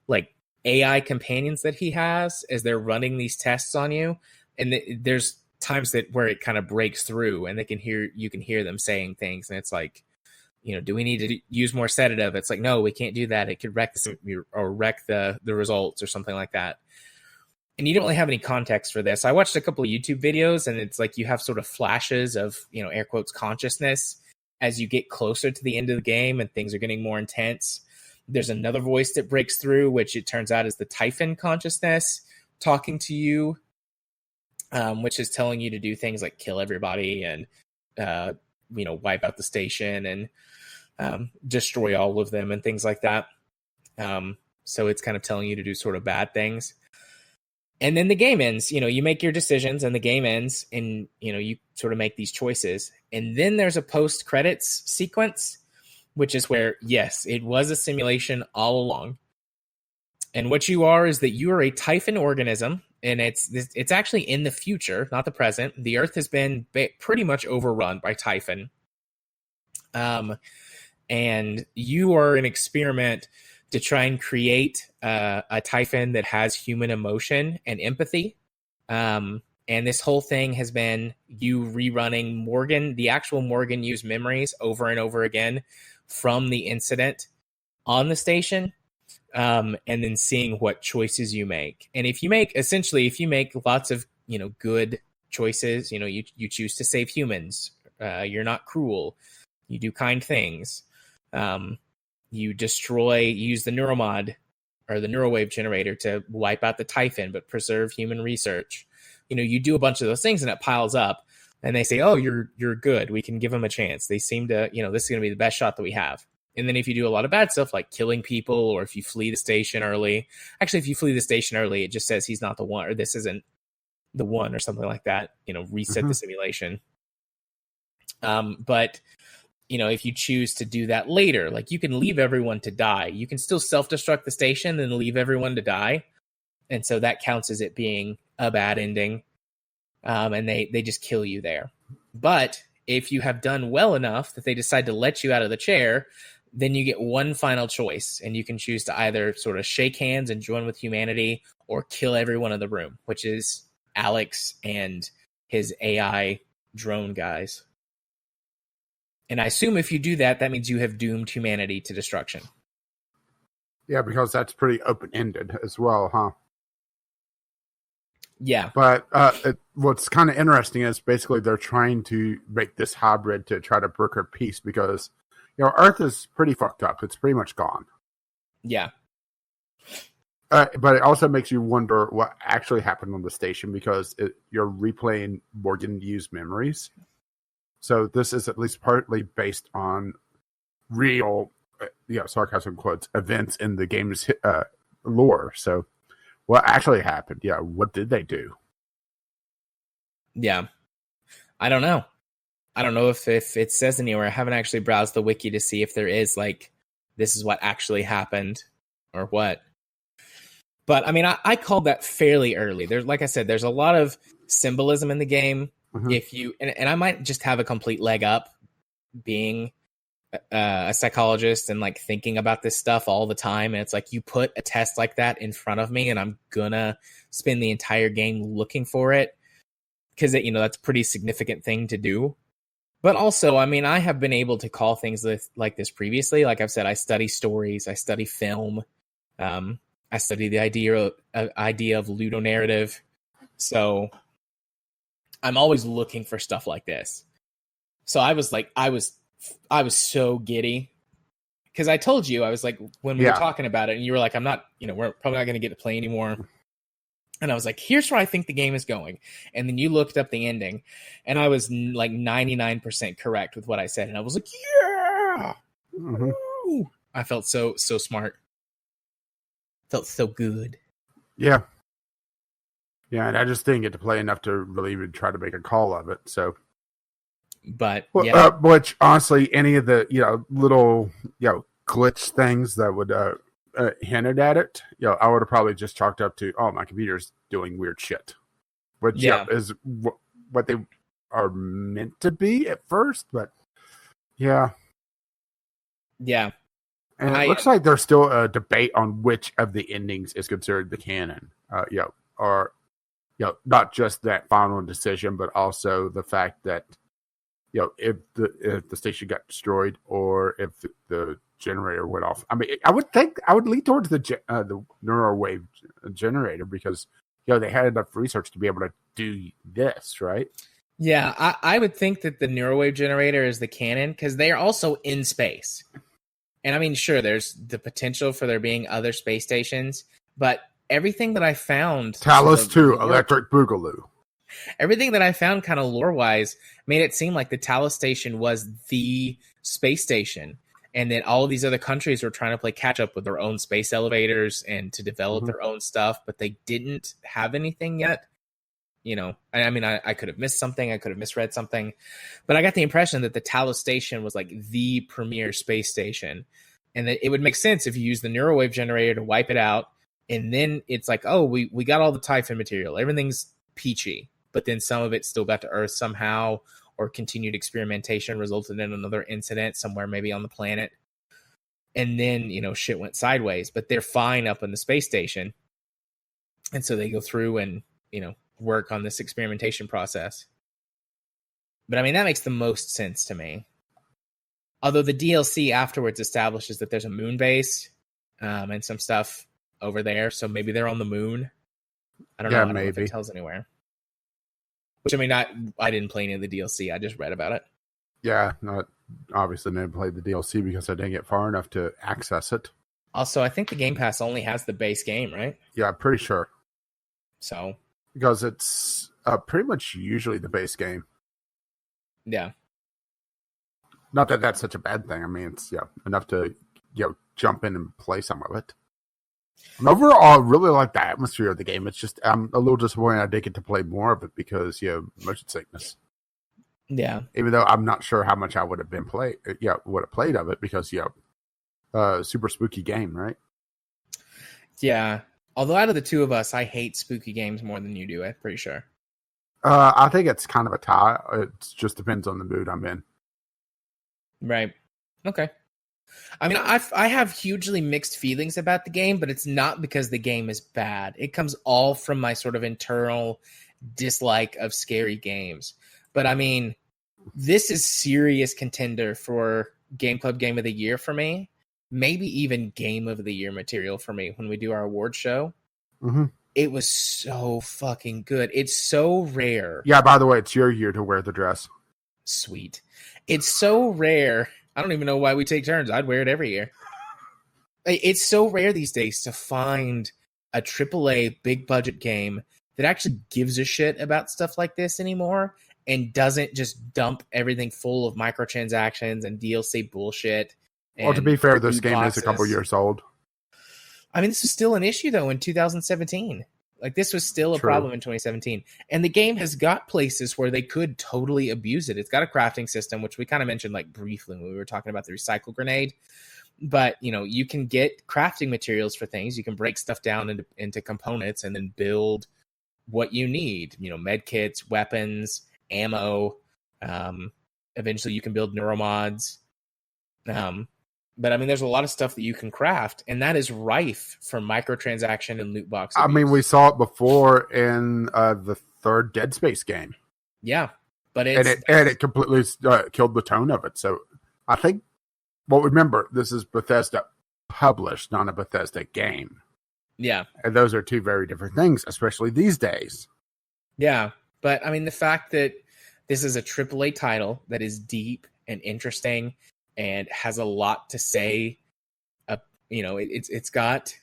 like AI companions that he has as they're running these tests on you. And there's times where it kind of breaks through and you can hear them saying things. And it's like, do we need to use more sedative? It's like, no, we can't do that. It could wreck the results or something like that. And you don't really have any context for this. I watched a couple of YouTube videos and it's like you have sort of flashes of, air quotes, consciousness as you get closer to the end of the game and things are getting more intense. There's another voice that breaks through, which it turns out is the Typhon consciousness talking to you, which is telling you to do things like kill everybody and, wipe out the station and destroy all of them and things like that. So it's kind of telling you to do sort of bad things. And then the game ends, you make your decisions and the game ends and, you sort of make these choices. And then there's a post-credits sequence, which is where, yes, it was a simulation all along. And what you are is that you are a Typhon organism, and it's actually in the future, not the present. The Earth has been pretty much overrun by Typhon. And you are an experiment to try and create a Typhon that has human emotion and empathy. And this whole thing has been you rerunning the actual Morgan used memories over and over again from the incident on the station, and then seeing what choices you make. And if you make lots of, good choices, you choose to save humans, you're not cruel, you do kind things, you use the neuromod or the neurowave generator to wipe out the Typhon, but preserve human research. You do a bunch of those things and it piles up and they say, oh, you're good. We can give them a chance. They seem to, this is going to be the best shot that we have. And then if you do a lot of bad stuff like killing people, or if you flee the station early, if you flee the station early, it just says he's not the one, or this isn't the one, or something like that, reset the simulation. But if you choose to do that later, like you can leave everyone to die. You can still self-destruct the station and leave everyone to die. And so that counts as it being a bad ending. And they just kill you there. But if you have done well enough that they decide to let you out of the chair, then you get one final choice. And you can choose to either sort of shake hands and join with humanity or kill everyone in the room, which is Alex and his AI drone guys. And I assume if you do that, that means you have doomed humanity to destruction. Yeah, because that's pretty open-ended as well, huh? Yeah. But what's kind of interesting is basically they're trying to make this hybrid to try to broker peace because, Earth is pretty fucked up. It's pretty much gone. Yeah. But it also makes you wonder what actually happened on the station because you're replaying Morgan used memories. So this is at least partly based on real, sarcasm quotes, events in the game's lore. So what actually happened? Yeah, what did they do? Yeah. I don't know. I don't know if it says anywhere. I haven't actually browsed the wiki to see if there is, this is what actually happened or what. But I mean, I called that fairly early. There's, like I said, there's a lot of symbolism in the game. If you and I might just have a complete leg up being a psychologist and like thinking about this stuff all the time. And it's like you put a test like that in front of me, and I'm gonna spend the entire game looking for it because that's a pretty significant thing to do. But also, I mean, I have been able to call things like this previously. Like I've said, I study stories, I study film. I study the idea of ludonarrative. So I'm always looking for stuff like this. So I was so giddy because I told you, I was like, when we were talking about it and you were like, I'm not, we're probably not going to get to play anymore. And I was like, here's where I think the game is going. And then you looked up the ending and I was like 99% correct with what I said. And I was like, yeah, I felt so smart. Felt so good. Yeah. Yeah, and I just didn't get to play enough to really even try to make a call of it. So, but which honestly, any of the little glitch things that would hinted at it, I would have probably just chalked up to, oh, my computer's doing weird shit, which is what they are meant to be at first. But yeah. And it looks like there's still a debate on which of the endings is considered the canon. Or not just that final decision, but also the fact that if the station got destroyed or if the generator went off. I mean, I would think I would lean towards the neurowave generator because they had enough research to be able to do this, right? Yeah, I would think that the neurowave generator is the canon because they are also in space. And I mean, sure, there's the potential for there being other space stations, but everything that I found... Talos 2, Electric Boogaloo. Everything that I found kind of lore-wise made it seem like the Talos station was the space station, and that all of these other countries were trying to play catch-up with their own space elevators and to develop their own stuff, but they didn't have anything yet. I mean, I could have missed something. I could have misread something. But I got the impression that the Talos station was like the premier space station. And that it would make sense if you use the neurowave generator to wipe it out. And then it's like, oh, we got all the Typhon material. Everything's peachy. But then some of it still got to Earth somehow, or continued experimentation resulted in another incident somewhere maybe on the planet. And then, shit went sideways. But they're fine up in the space station. And so they go through and, work on this experimentation process. But I mean, that makes the most sense to me. Although the DLC afterwards establishes that there's a moon base and some stuff over there. So maybe they're on the moon. I don't know. I don't know if it tells anywhere. Which, I mean, I didn't play any of the DLC. I just read about it. Yeah, obviously didn't play the DLC because I didn't get far enough to access it. Also, I think the Game Pass only has the base game, right? Yeah, I'm pretty sure. So... because it's pretty much usually the base game. Yeah. Not that that's such a bad thing. I mean, it's enough to jump in and play some of it. And overall, I really like the atmosphere of the game. It's just I'm a little disappointed I didn't get to play more of it because motion sickness. Yeah. Even though I'm not sure how much I would have played of it because super spooky game, right? Yeah. Although out of the two of us, I hate spooky games more than you do, I'm pretty sure. I think it's kind of a tie. It just depends on the mood I'm in. Right. Okay. I mean, I have hugely mixed feelings about the game, but it's not because the game is bad. It comes all from my sort of internal dislike of scary games. But I mean, this is serious contender for Gameclub Game of the Year for me. Maybe even Game of the Year material for me when we do our award show. Mm-hmm. It was so fucking good. It's so rare. Yeah, by the way, it's your year to wear the dress. Sweet. It's so rare. I don't even know why we take turns. I'd wear it every year. It's so rare these days to find a AAA big budget game that actually gives a shit about stuff like this anymore and doesn't just dump everything full of microtransactions and DLC bullshit. Well, to be fair, this game is a couple years old. I mean, this was still an issue, though, in 2017. Like, this was still a problem in 2017. And the game has got places where they could totally abuse it. It's got a crafting system, which we kind of mentioned, like, briefly when we were talking about the recycle grenade. But you can get crafting materials for things. You can break stuff down into components and then build what you need. Med kits, weapons, ammo. Eventually, you can build neuromods. But I mean, there's a lot of stuff that you can craft, and that is rife for microtransaction and loot box abuse. I mean, we saw it before in the third Dead Space game. Yeah, but it completely killed the tone of it. So I think, well, remember, this is Bethesda published, not a Bethesda game. Yeah, and those are two very different things, especially these days. Yeah, but I mean, the fact that this is a AAA title that is deep and interesting and has a lot to say. It's got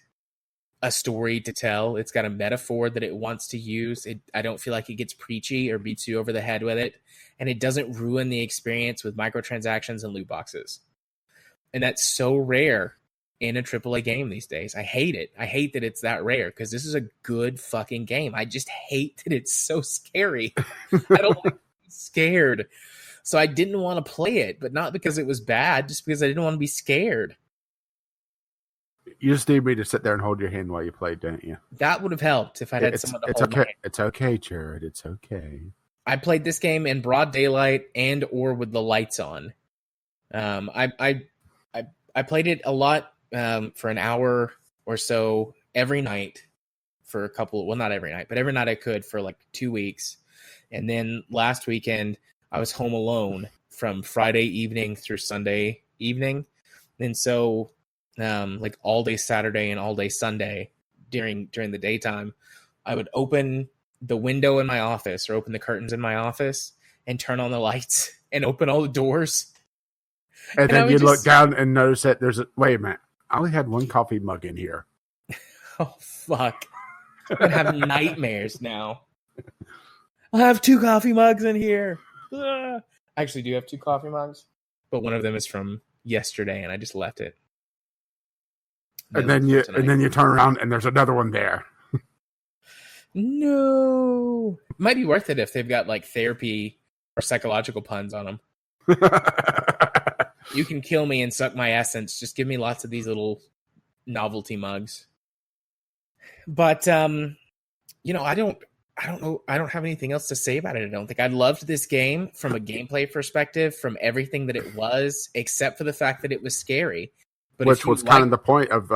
a story to tell. It's got a metaphor that it wants to use. I don't feel like it gets preachy or beats you over the head with it. And it doesn't ruin the experience with microtransactions and loot boxes. And that's so rare in a AAA game these days. I hate it. I hate that it's that rare because this is a good fucking game. I just hate that it's so scary. I don't like being scared. So I didn't want to play it, but not because it was bad, just because I didn't want to be scared. You just need me to sit there and hold your hand while you played, don't you? That would have helped if I had someone to hold okay. my hand. It's okay, Jared. It's okay. I played this game in broad daylight and or with the lights on. I played it a lot for an hour or so every night for a couple. Well, not every night, but every night I could for like 2 weeks. And then last weekend I was home alone from Friday evening through Sunday evening, and so like all day Saturday and all day Sunday during the daytime, I would open the window in my office or open the curtains in my office and turn on the lights and open all the doors. And then you look down and notice that wait a minute, I only had one coffee mug in here. Oh, fuck. I'm going to have nightmares now. I have 2 coffee mugs in here. I actually do have 2 coffee mugs, but one of them is from yesterday and I just left it. And then you turn around and there's another one there. No. It might be worth it if they've got like therapy or psychological puns on them. You can kill me and suck my essence. Just give me lots of these little novelty mugs. But I don't know. I don't have anything else to say about it. I don't think I loved this game from a gameplay perspective, from everything that it was, except for the fact that it was scary. But which was kind of the point of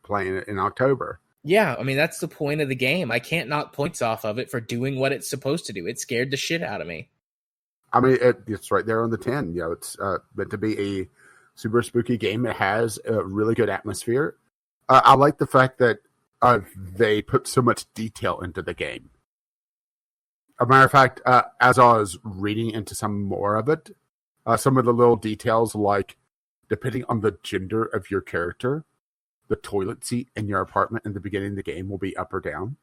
playing it in October. Yeah, I mean, that's the point of the game. I can't knock points off of it for doing what it's supposed to do. It scared the shit out of me. I mean, it's right there on the 10. It's meant to be a super spooky game. It has a really good atmosphere. I like the fact that they put so much detail into the game. As a matter of fact, as I was reading into some more of it, some of the little details, like depending on the gender of your character, the toilet seat in your apartment in the beginning of the game will be up or down.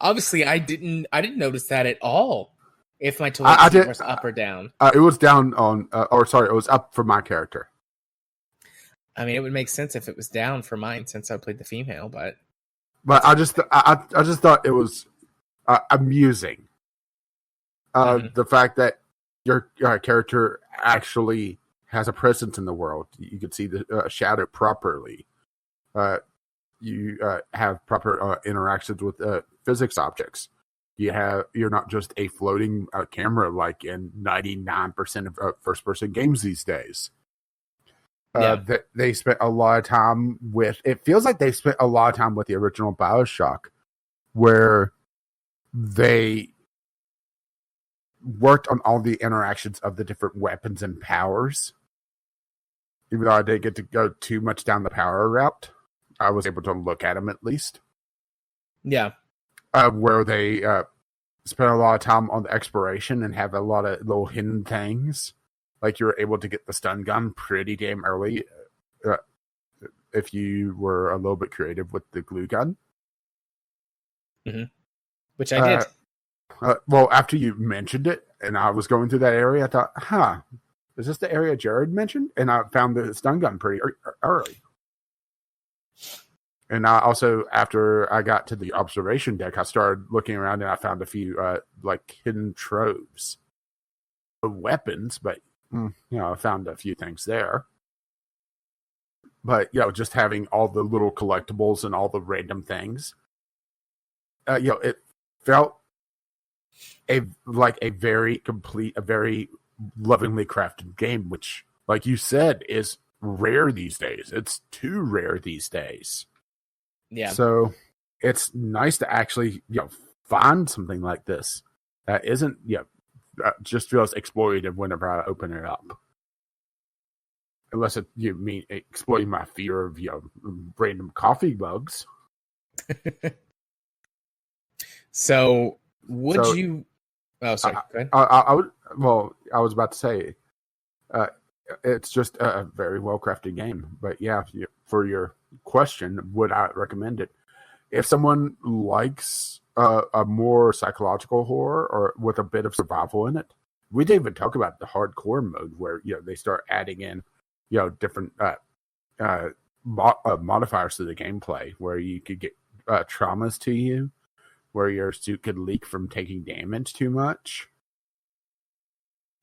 Obviously, I didn't notice that at all. If my toilet seat was up or down, it was down on, it was up for my character. I mean, it would make sense if it was down for mine since I played the female, but I just thought it was amusing. The fact that your character actually has a presence in the world. You can see the shadow properly. You have proper interactions with physics objects. You're not just a floating camera like in 99% of first-person games these days. They spent a lot of time with. It feels like they spent a lot of time with the original BioShock, where they worked on all the interactions of the different weapons and powers. Even though I didn't get to go too much down the power route, I was able to look at them at least. Yeah. Where they spent a lot of time on the exploration and have a lot of little hidden things. Like you were able to get the stun gun pretty damn early if you were a little bit creative with the glue gun. Mm-hmm. Which I did. Well, after you mentioned it, and I was going through that area, I thought, is this the area Jared mentioned? And I found the stun gun pretty early. And I also, after I got to the observation deck, I started looking around and I found a few hidden troves of weapons, but I found a few things there. But, just having all the little collectibles and all the random things, it felt like a very complete, a very lovingly crafted game, which, like you said, is rare these days. It's too rare these days. Yeah. So it's nice to actually, find something like this that isn't, just feels exploitative whenever I open it up. Unless you mean exploiting my fear of, random coffee bugs. So would you? Oh, sorry. Go ahead. I would. Well, I was about to say, it's just a very well crafted game. But yeah, for your question, would I recommend it? If someone likes a more psychological horror or with a bit of survival in it, we didn't even talk about the hardcore mode where they start adding in different modifiers to the gameplay, where you could get traumas to you, where your suit could leak from taking damage too much,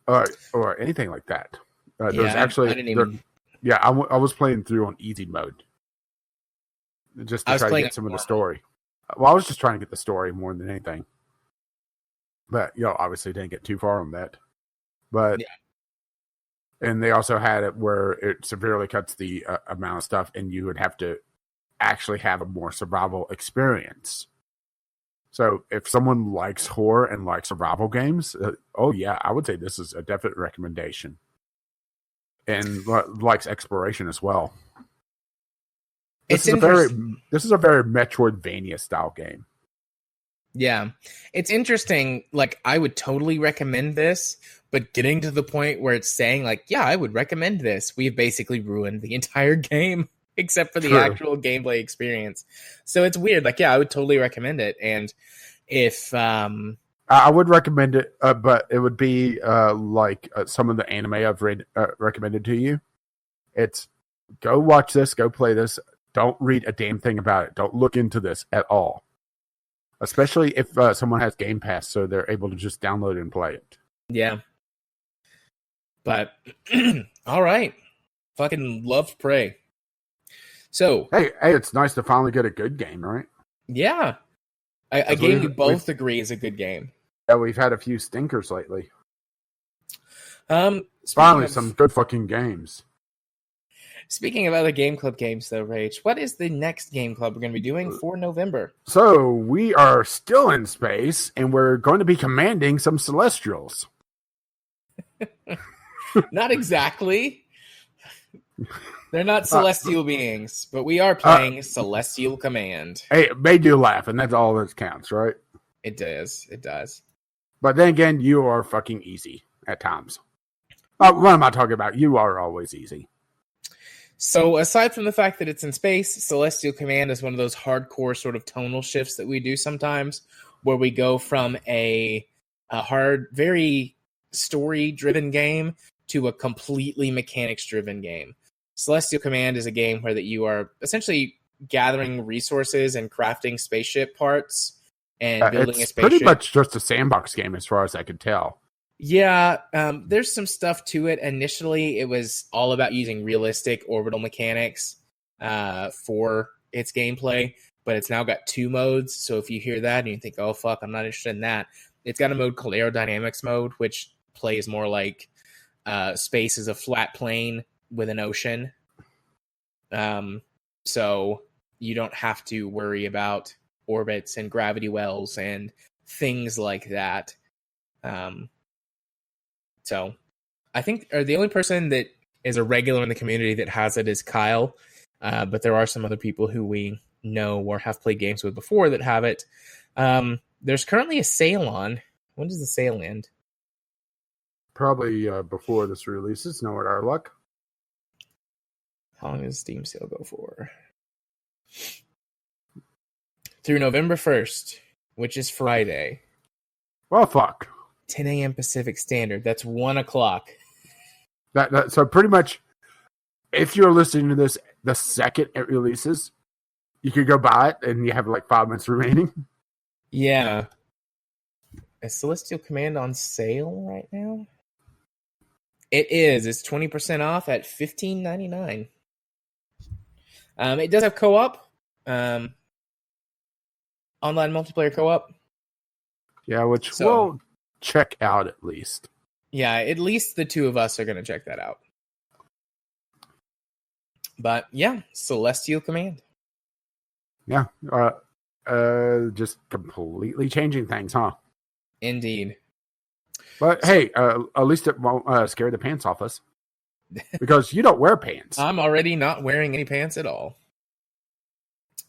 or anything like that. There's actually, I didn't even. I was playing through on easy mode just to try to get some of the story. Well, I was just trying to get the story more than anything, but obviously didn't get too far on that. But and they also had it where it severely cuts the amount of stuff, and you would have to actually have a more survival experience. So if someone likes horror and likes survival games, I would say this is a definite recommendation. And likes exploration as well. This is a very Metroidvania style game. Yeah, it's interesting. Like, I would totally recommend this, but getting to the point where it's saying, like, yeah, I would recommend this, we've basically ruined the entire game except for the actual gameplay experience. So it's weird. Like, yeah, I would totally recommend it. And if I would recommend it, but it would be like some of the anime I've recommended to you. It's go watch this, go play this. Don't read a damn thing about it. Don't look into this at all. Especially if someone has Game Pass, so they're able to just download it and play it. Yeah. But, all right. Fucking love Prey. So. Hey, it's nice to finally get a good game, right? Yeah. A game we both agree is a good game. Yeah, we've had a few stinkers lately. Finally, some good fucking games. Speaking of other Game Club games, though, Rach, what is the next Game Club we're going to be doing for November? So, we are still in space, and we're going to be commanding some Celestials. Not exactly. They're not celestial beings, but we are playing Celestial Command. Hey, they do laugh, and that's all that counts, right? It does. It does. But then again, you are fucking easy at times. What am I talking about? You are always easy. So aside from the fact that it's in space, Celestial Command is one of those hardcore sort of tonal shifts that we do sometimes, where we go from a hard, very story-driven game to a completely mechanics-driven game. Celestial Command is a game where that you are essentially gathering resources and crafting spaceship parts and building a spaceship. It's pretty much just a sandbox game as far as I could tell. Yeah, there's some stuff to it. Initially, it was all about using realistic orbital mechanics for its gameplay, but it's now got 2 modes. So if you hear that and you think, oh, fuck, I'm not interested in that, it's got a mode called Aerodynamics mode, which plays more like space is a flat plane with an ocean. So you don't have to worry about orbits and gravity wells and things like that. So I think the only person that is a regular in the community that has it is Kyle. But there are some other people who we know or have played games with before that have it. There's currently a sale on. When does the sale end? Probably before this releases. Know what our luck. How long does Steam sale go for? Through November 1st, which is Friday. Well, fuck. 10 a.m. Pacific Standard. That's 1 o'clock. So pretty much, if you're listening to this the second it releases, you could go buy it and you have like 5 minutes remaining. Yeah. Is Celestial Command on sale right now? It is. It's 20% off at $15.99. It does have co-op, online multiplayer co-op. Yeah, which we'll check out at least. Yeah, at least the two of us are going to check that out. But yeah, Celestial Command. Yeah, just completely changing things, huh? Indeed. But hey, at least it won't scare the pants off us. Because you don't wear pants. I'm already not wearing any pants at all.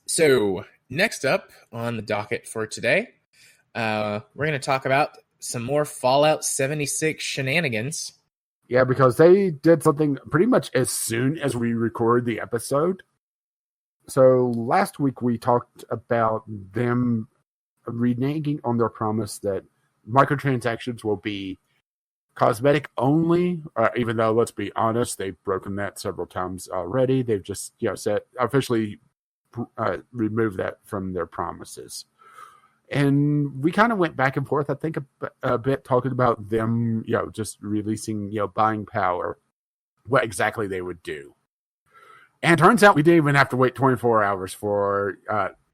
So, next up on the docket for today, we're going to talk about some more Fallout 76 shenanigans. Yeah, because they did something pretty much as soon as we recorded the episode. So last week we talked about them reneging on their promise that microtransactions will be cosmetic only, even though, let's be honest, they've broken that several times already. They've just officially removed that from their promises. And we kind of went back and forth, I think, a bit talking about them, just releasing, buying power, what exactly they would do. And turns out we didn't even have to wait 24 hours for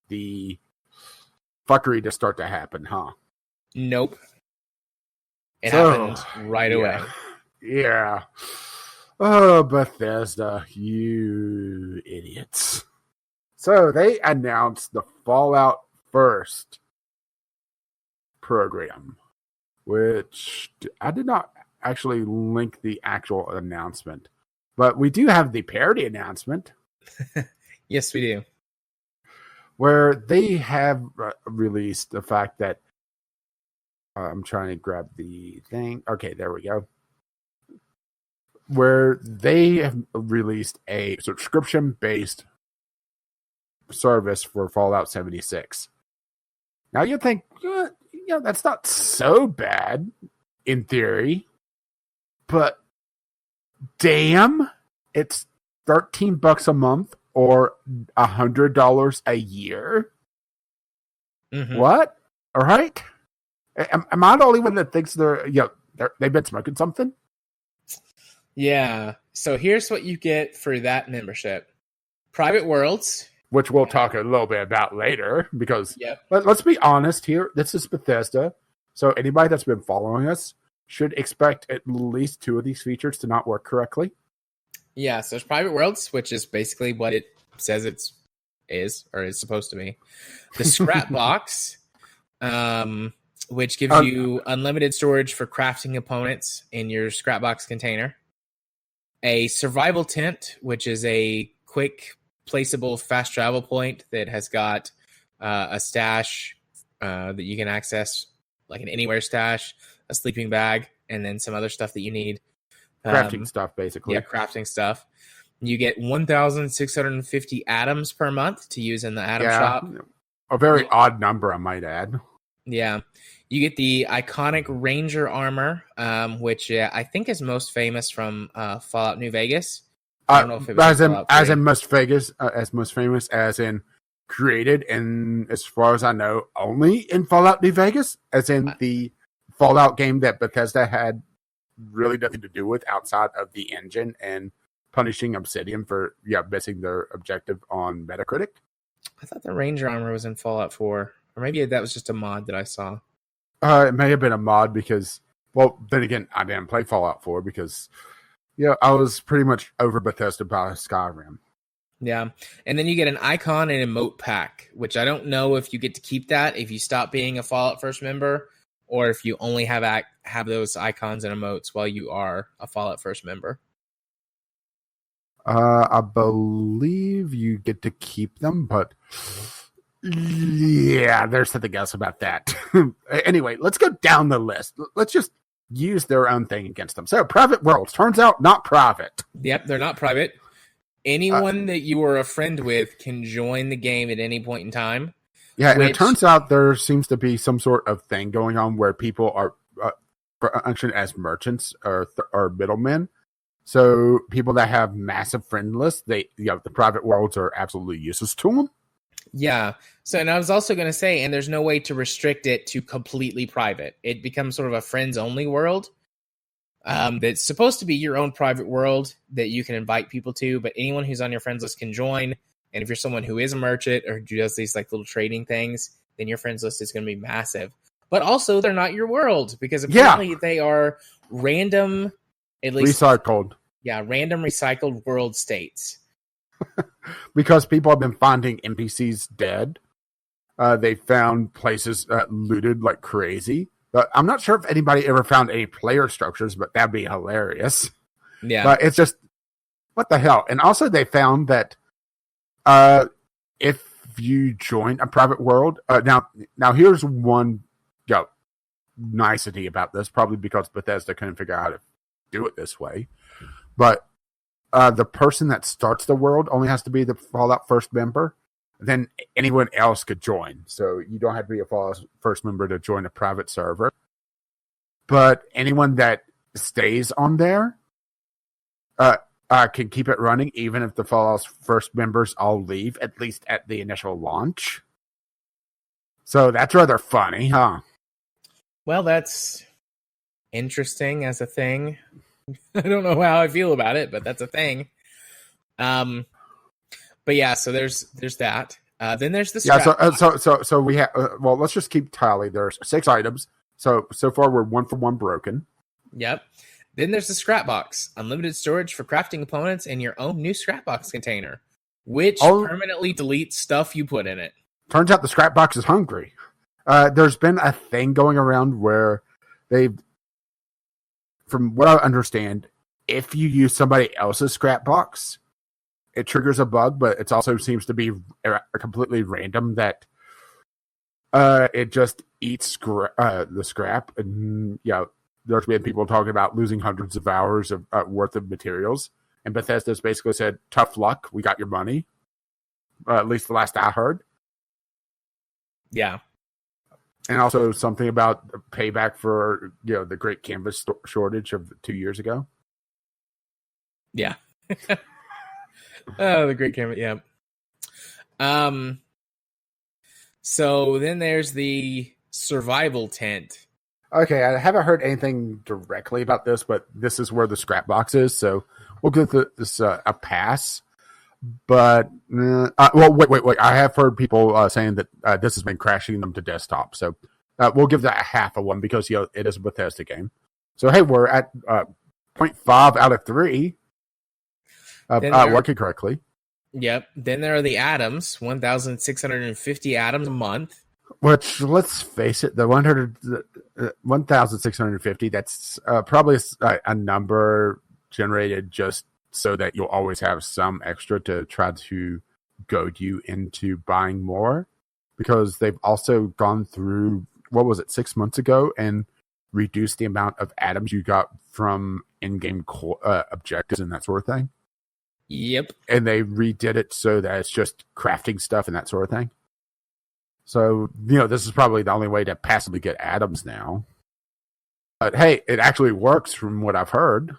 the fuckery to start to happen, huh? Nope. It happened right away. Yeah. Oh, Bethesda, you idiots. So they announced the Fallout First program, which I did not actually link the actual announcement, but we do have the parody announcement. Yes, we do. Where they have released the fact that I'm trying to grab the thing. Okay, there we go. Where they have released a subscription-based service for Fallout 76. Now you think, that's not so bad in theory, but damn, it's $13 a month or $100 a year. Mm-hmm. What? All right. Am I the only one that thinks they've been smoking something? Yeah. So here's what you get for that membership: private worlds, which we'll talk a little bit about later. Because yep. Let's be honest here. This is Bethesda, so anybody that's been following us should expect at least two of these features to not work correctly. Yeah. So there's private worlds, which is basically what it says is supposed to be. The scrap box. Which gives you unlimited storage for crafting components in your scrapbox container. A survival tent, which is a quick, placeable, fast travel point that has got a stash that you can access, like an anywhere stash, a sleeping bag, and then some other stuff that you need. Crafting stuff, basically. Yeah, crafting stuff. You get 1,650 atoms per month to use in the atom shop. A very odd number, I might add. Yeah. You get the iconic Ranger armor, which I think is most famous from Fallout New Vegas. I don't know if it was as in most famous, as in created, and as far as I know, only in Fallout New Vegas, as in the Fallout game that Bethesda had really nothing to do with outside of the engine and punishing Obsidian for missing their objective on Metacritic. I thought the Ranger armor was in Fallout 4, or maybe that was just a mod that I saw. It may have been a mod because, then again, I didn't play Fallout 4 because, I was pretty much over Bethesda by Skyrim. Yeah, and then you get an icon and emote pack, which I don't know if you get to keep that if you stop being a Fallout First member, or if you only have those icons and emotes while you are a Fallout First member. I believe you get to keep them, but... yeah, there's something else about that. Anyway, let's go down the list. Let's just use their own thing against them. So, private worlds. Turns out, not private. Yep, they're not private. Anyone that you are a friend with can join the game at any point in time. Yeah, and it turns out there seems to be some sort of thing going on where people are functioned as merchants or middlemen. So, people that have massive friend lists, the private worlds are absolutely useless to them. Yeah. So, and I was also going to say, and there's no way to restrict it to completely private. It becomes sort of a friends only world. that's supposed to be your own private world that you can invite people to, but anyone who's on your friends list can join. And if you're someone who is a merchant or who does these like little trading things, then your friends list is going to be massive. But also, they're not your world because apparently they are random, at least recycled. Yeah, random recycled world states. Because people have been finding NPCs dead. They found places looted like crazy. But I'm not sure if anybody ever found any player structures, but that'd be hilarious. Yeah. But it's just, what the hell? And also they found that if you join a private world, now here's one nicety about this, probably because Bethesda couldn't figure out how to do it this way. But the person that starts the world only has to be the Fallout first member. Then anyone else could join. So you don't have to be a Fallout first member to join a private server. But anyone that stays on there can keep it running, even if the Fallout first members all leave, at least at the initial launch. So that's rather funny, huh? Well, that's interesting as a thing. I don't know how I feel about it, but that's a thing. But yeah, so there's that. Then there's the scrap. So we have. Well, let's just keep tally. There's 6 items. So far we're 1 for 1 broken. Yep. Then there's the scrap box, unlimited storage for crafting components in your own new scrap box container, which permanently deletes stuff you put in it. Turns out the scrap box is hungry. There's been a thing going around where they've, from what I understand, if you use somebody else's scrap box, it triggers a bug, but it also seems to be completely random that it just eats the scrap. And there's been people talking about losing hundreds of hours of worth of materials. And Bethesda's basically said, tough luck, we got your money. At least the last I heard. Yeah. And also something about payback for the great canvas shortage of 2 years ago. Yeah. Oh, the great canvas. Yeah. So then there's the survival tent. Okay, I haven't heard anything directly about this, but this is where the scrap box is, so we'll give this a pass. But wait! I have heard people saying that this has been crashing them to desktop, so we'll give that a half of one because it is a Bethesda game. So hey, we're at 0.5 out of 3. Working correctly. Yep. Then there are the atoms, 1,650 atoms a month. Which, let's face it, the 1,650, that's probably a number generated just so that you'll always have some extra to try to goad you into buying more. Because they've also gone through, 6 months ago, and reduced the amount of atoms you got from in-game objectives and that sort of thing. Yep. And they redid it so that it's just crafting stuff and that sort of thing. So, this is probably the only way to passively get atoms now. But hey, it actually works from what I've heard.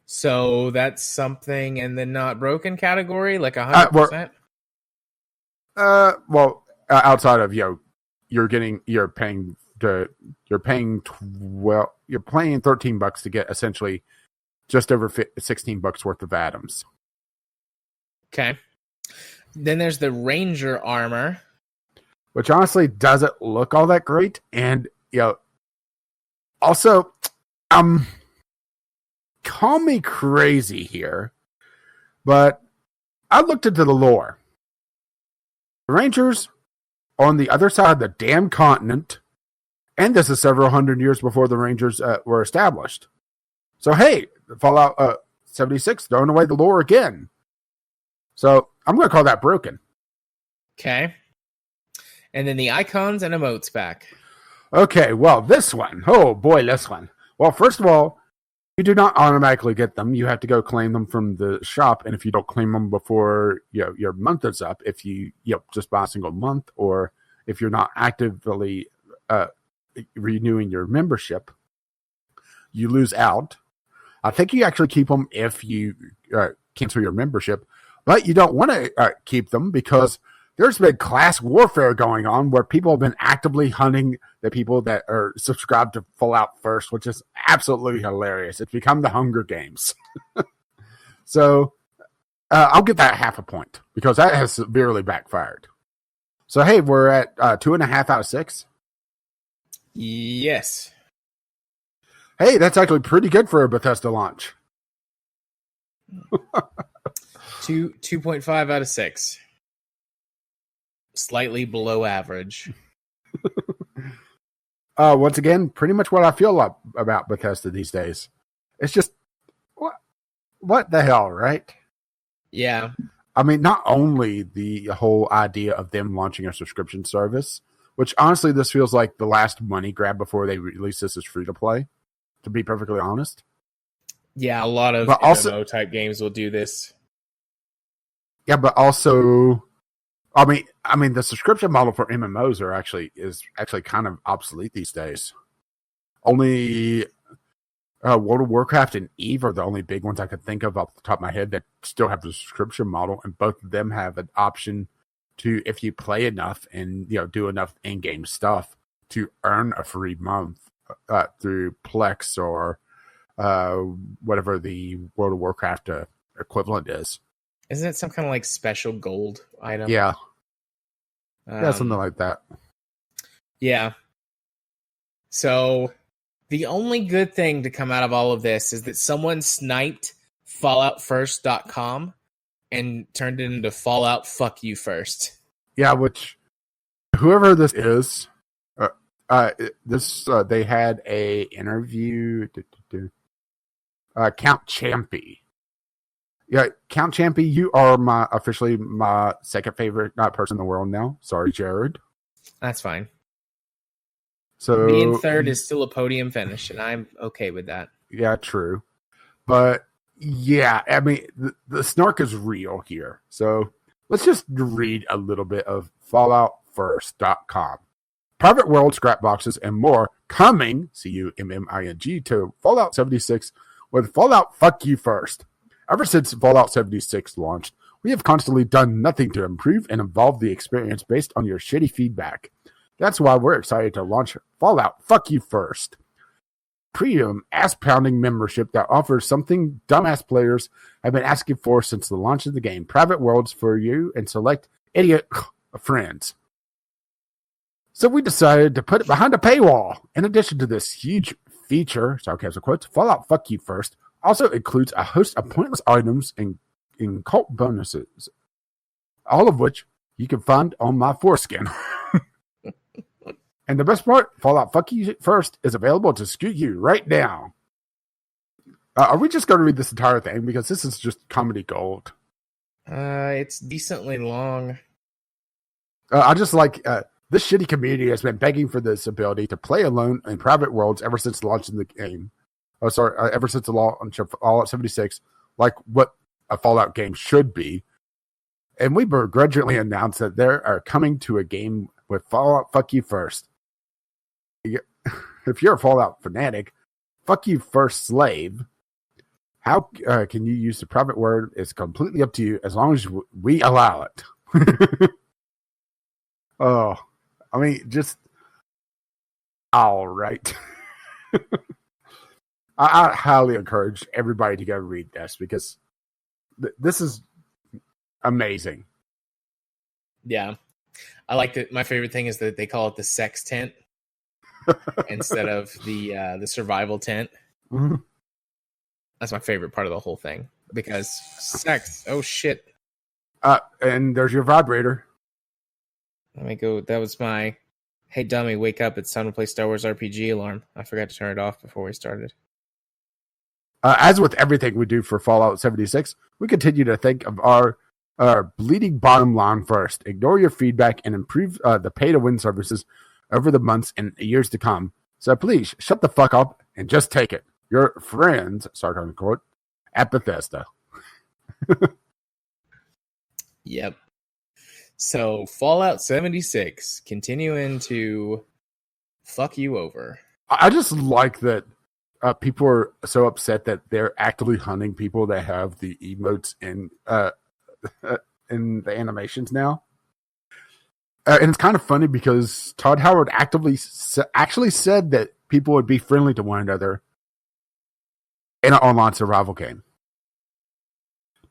So that's something in the not broken category, like 100%? Outside of, you're paying $13 to get essentially just over $16 worth of atoms. Okay. Then there's the Ranger armor, which honestly doesn't look all that great. And also, call me crazy here, but I looked into the lore. The Rangers are on the other side of the damn continent, and this is several hundred years before the Rangers were established. So hey, Fallout 76 throwing away the lore again. So I'm going to call that broken. Okay. And then the icons and emotes back. Okay, well, this one. Oh boy, this one. Well, first of all, you do not automatically get them. You have to go claim them from the shop, and if you don't claim them before your month is up, if you just buy a single month, or if you're not actively renewing your membership, you lose out. I think you actually keep them if you cancel your membership, but you don't want to keep them because there's been class warfare going on where people have been actively hunting the people that are subscribed to Fallout First, which is absolutely hilarious. It's become the Hunger Games. So I'll give that half a point because that has severely backfired. So, hey, we're at 2.5 out of 6. Yes. Hey, that's actually pretty good for a Bethesda launch. 2.5 out of 6. Slightly below average. Once again, pretty much what I feel about Bethesda these days. It's just, what the hell, right? Yeah. I mean, not only the whole idea of them launching a subscription service, which honestly, this feels like the last money grab before they release this as free to play, to be perfectly honest. Yeah, a lot of MMO type games will do this. Yeah, but also, I mean, the subscription model for MMOs is actually kind of obsolete these days. Only World of Warcraft and EVE are the only big ones I could think of off the top of my head that still have the subscription model, and both of them have an option to, if you play enough and do enough in-game stuff, to earn a free month through Plex or whatever the World of Warcraft equivalent is. Isn't it some kind of like special gold item? Yeah. Yeah, something like that. Yeah. So the only good thing to come out of all of this is that someone sniped FalloutFirst.com and turned it into Fallout Fuck You First. Yeah, which whoever this is, they had a interview. Count Champy. Yeah, Count Champy, you are officially my second favorite person in the world now. Sorry, Jared. That's fine. So being third is still a podium finish, and I'm okay with that. Yeah, true. But yeah, I mean, the snark is real here. So let's just read a little bit of FalloutFirst.com. Private world scrap boxes and more coming, CUMMING, to Fallout 76 with Fallout Fuck You First. Ever since Fallout 76 launched, we have constantly done nothing to improve and evolve the experience based on your shitty feedback. That's why we're excited to launch Fallout Fuck You First. Premium ass-pounding membership that offers something dumbass players have been asking for since the launch of the game. Private worlds for you and select idiot friends. So we decided to put it behind a paywall. In addition to this huge feature, sarcasm quotes, Fallout Fuck You First also includes a host of pointless items and cult bonuses, all of which you can find on my foreskin. And the best part, Fallout Fuck You First is available to scoot you right now. Are we just going to read this entire thing? Because this is just comedy gold. It's decently long. I just like... this shitty community has been begging for this ability to play alone in private worlds ever since the launch of the game. Ever since the launch of Fallout 76, like what a Fallout game should be. And we begrudgingly announced that they are coming to a game with Fallout Fuck You First. If you're a Fallout fanatic, Fuck You First slave, how can you use the private word? It's completely up to you as long as we allow it. Oh, I mean, just all right. I highly encourage everybody to go read this because this is amazing. Yeah. I like that. My favorite thing is that they call it the sex tent instead of the survival tent. Mm-hmm. That's my favorite part of the whole thing because sex. Oh shit. And there's your vibrator. Let me go. That was my hey dummy, wake up, it's time to play Star Wars RPG alarm. I forgot to turn it off before we started. As with everything we do for Fallout 76, we continue to think of our bleeding bottom line first. Ignore your feedback and improve the pay-to-win services over the months and years to come. So please, shut the fuck up and just take it. Your friends, sarcasm quote, at Bethesda. Yep. So, Fallout 76, continuing to fuck you over. I just like that people are so upset that they're actively hunting people that have the emotes in the animations now. And it's kind of funny because Todd Howard actually said that people would be friendly to one another in an online survival game.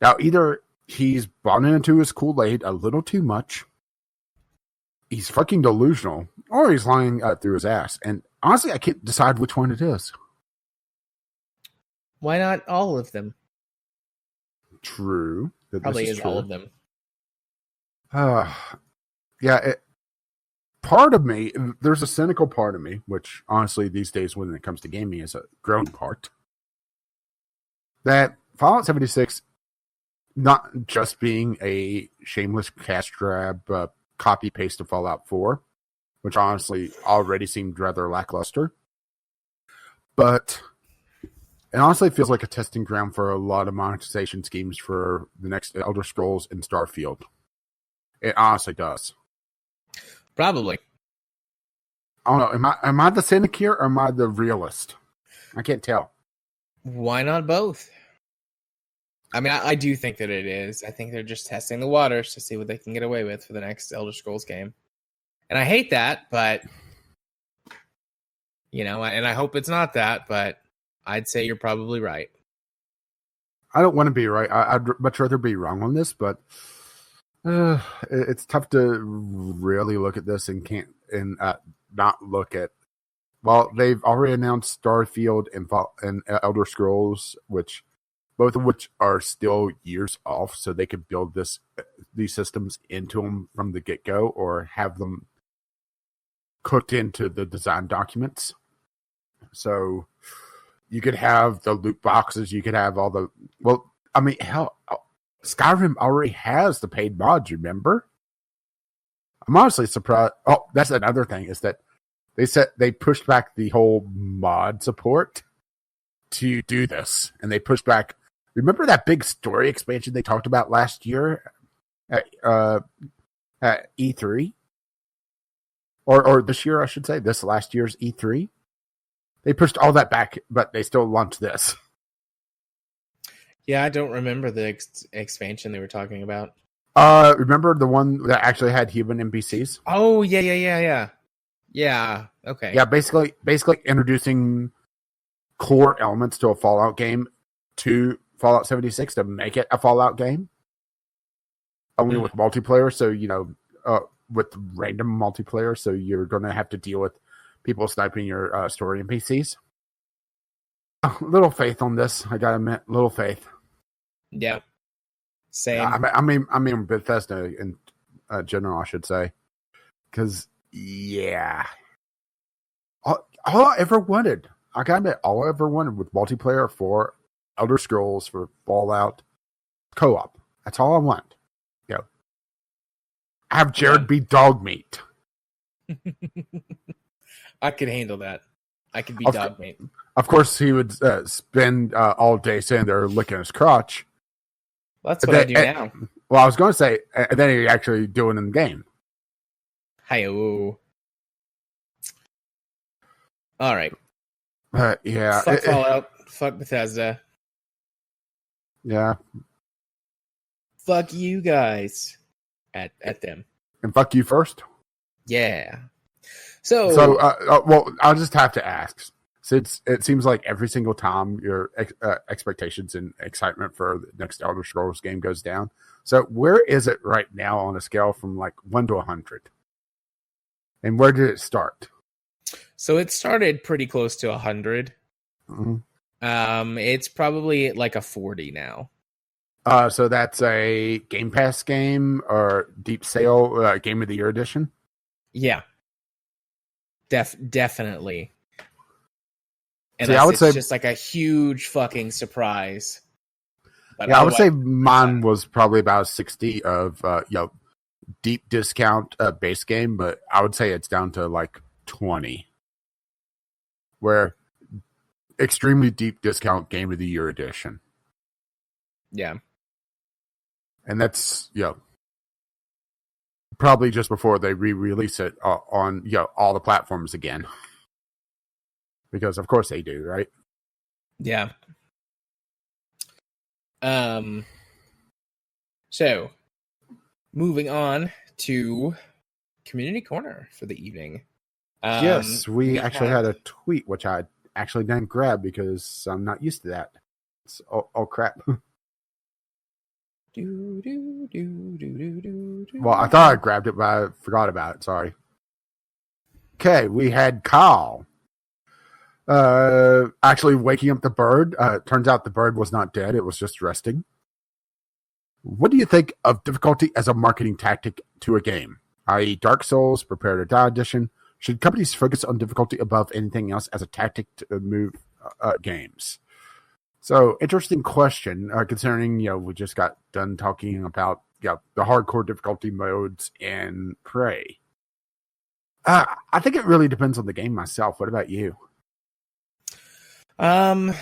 Now, either he's bought into his Kool-Aid a little too much, he's fucking delusional, or he's lying through his ass. And honestly, I can't decide which one it is. Why not all of them? True. Probably is all of them. Yeah, part of me, there's a cynical part of me, which honestly these days when it comes to gaming is a growing part, that Fallout 76, not just being a shameless cash grab copy-paste of Fallout 4, which honestly already seemed rather lackluster, but it honestly feels like a testing ground for a lot of monetization schemes for the next Elder Scrolls and Starfield. It honestly does. Probably. I don't know. Am I the cynic here or am I the realist? I can't tell. Why not both? I mean, I do think that it is. I think they're just testing the waters to see what they can get away with for the next Elder Scrolls game. And I hate that, but, and I hope it's not that, but I'd say you're probably right. I don't want to be right. I'd much rather be wrong on this, but it's tough to really look at this and not look at. Well, they've already announced Starfield and Elder Scrolls, both of which are still years off, so they could build these systems into them from the get-go or have them cooked into the design documents. So you could have the loot boxes, you could have all the... Well, I mean, hell, Skyrim already has the paid mods, remember? I'm honestly surprised. Oh, that's another thing, is that they pushed back the whole mod support to do this. And they pushed back... Remember that big story expansion they talked about last year at E3? Or this year, I should say. This last year's E3? They pushed all that back, but they still launched this. Yeah, I don't remember the expansion they were talking about. Remember the one that actually had human NPCs? Oh, yeah. Yeah, okay. Yeah, basically introducing core elements to a Fallout game to Fallout 76 to make it a Fallout game. Only with multiplayer, so, with random multiplayer, so you're going to have to deal with people sniping your story NPCs. Little faith on this, I gotta admit. Little faith. Yeah. Same. I mean Bethesda in general, I should say. Because, yeah. All I ever wanted, I gotta admit, all I ever wanted with multiplayer for Elder Scrolls, for Fallout, co-op. That's all I want. Have Jared be dog meat. I could handle that. I could be dog meat. Of course, he would spend all day sitting there licking his crotch. That's what I do now. Well, I was going to say, and then he actually do it in the game. Hi-oh. All right. Yeah. Fuck Fallout. Fuck Bethesda. Yeah. Fuck you guys. At them. And fuck you first? Yeah. Well, I'll just have to ask. Since it seems like every single time your expectations and excitement for the next Elder Scrolls game goes down. So where is it right now on a scale from like 1 to 100? And where did it start? So it started pretty close to 100. Mm-hmm. It's probably like a 40 now. So that's a Game Pass game or Deep Sale Game of the Year edition? Yeah. Definitely. And I would say just like a huge fucking surprise. But yeah, I would say mine was probably about 60 of deep discount base game, but I would say it's down to like 20. Where extremely deep discount Game of the Year edition. Yeah. And that's probably just before they re-release it on all the platforms again. Because of course they do, right? Yeah. So moving on to community corner for the evening. Yes, we actually had a tweet, which I actually didn't grab because I'm not used to that. It's, oh crap. Well, I thought I grabbed it, but I forgot about it. Sorry. Okay, we had Kyle. Actually waking up the bird. Turns out the bird was not dead. It was just resting. What do you think of difficulty as a marketing tactic to a game? I.e. Dark Souls, Prepare to Die Edition. Should companies focus on difficulty above anything else as a tactic to move games? So, interesting question, concerning, we just got done talking about the hardcore difficulty modes in Prey. I think it really depends on the game myself. What about you? Yeah,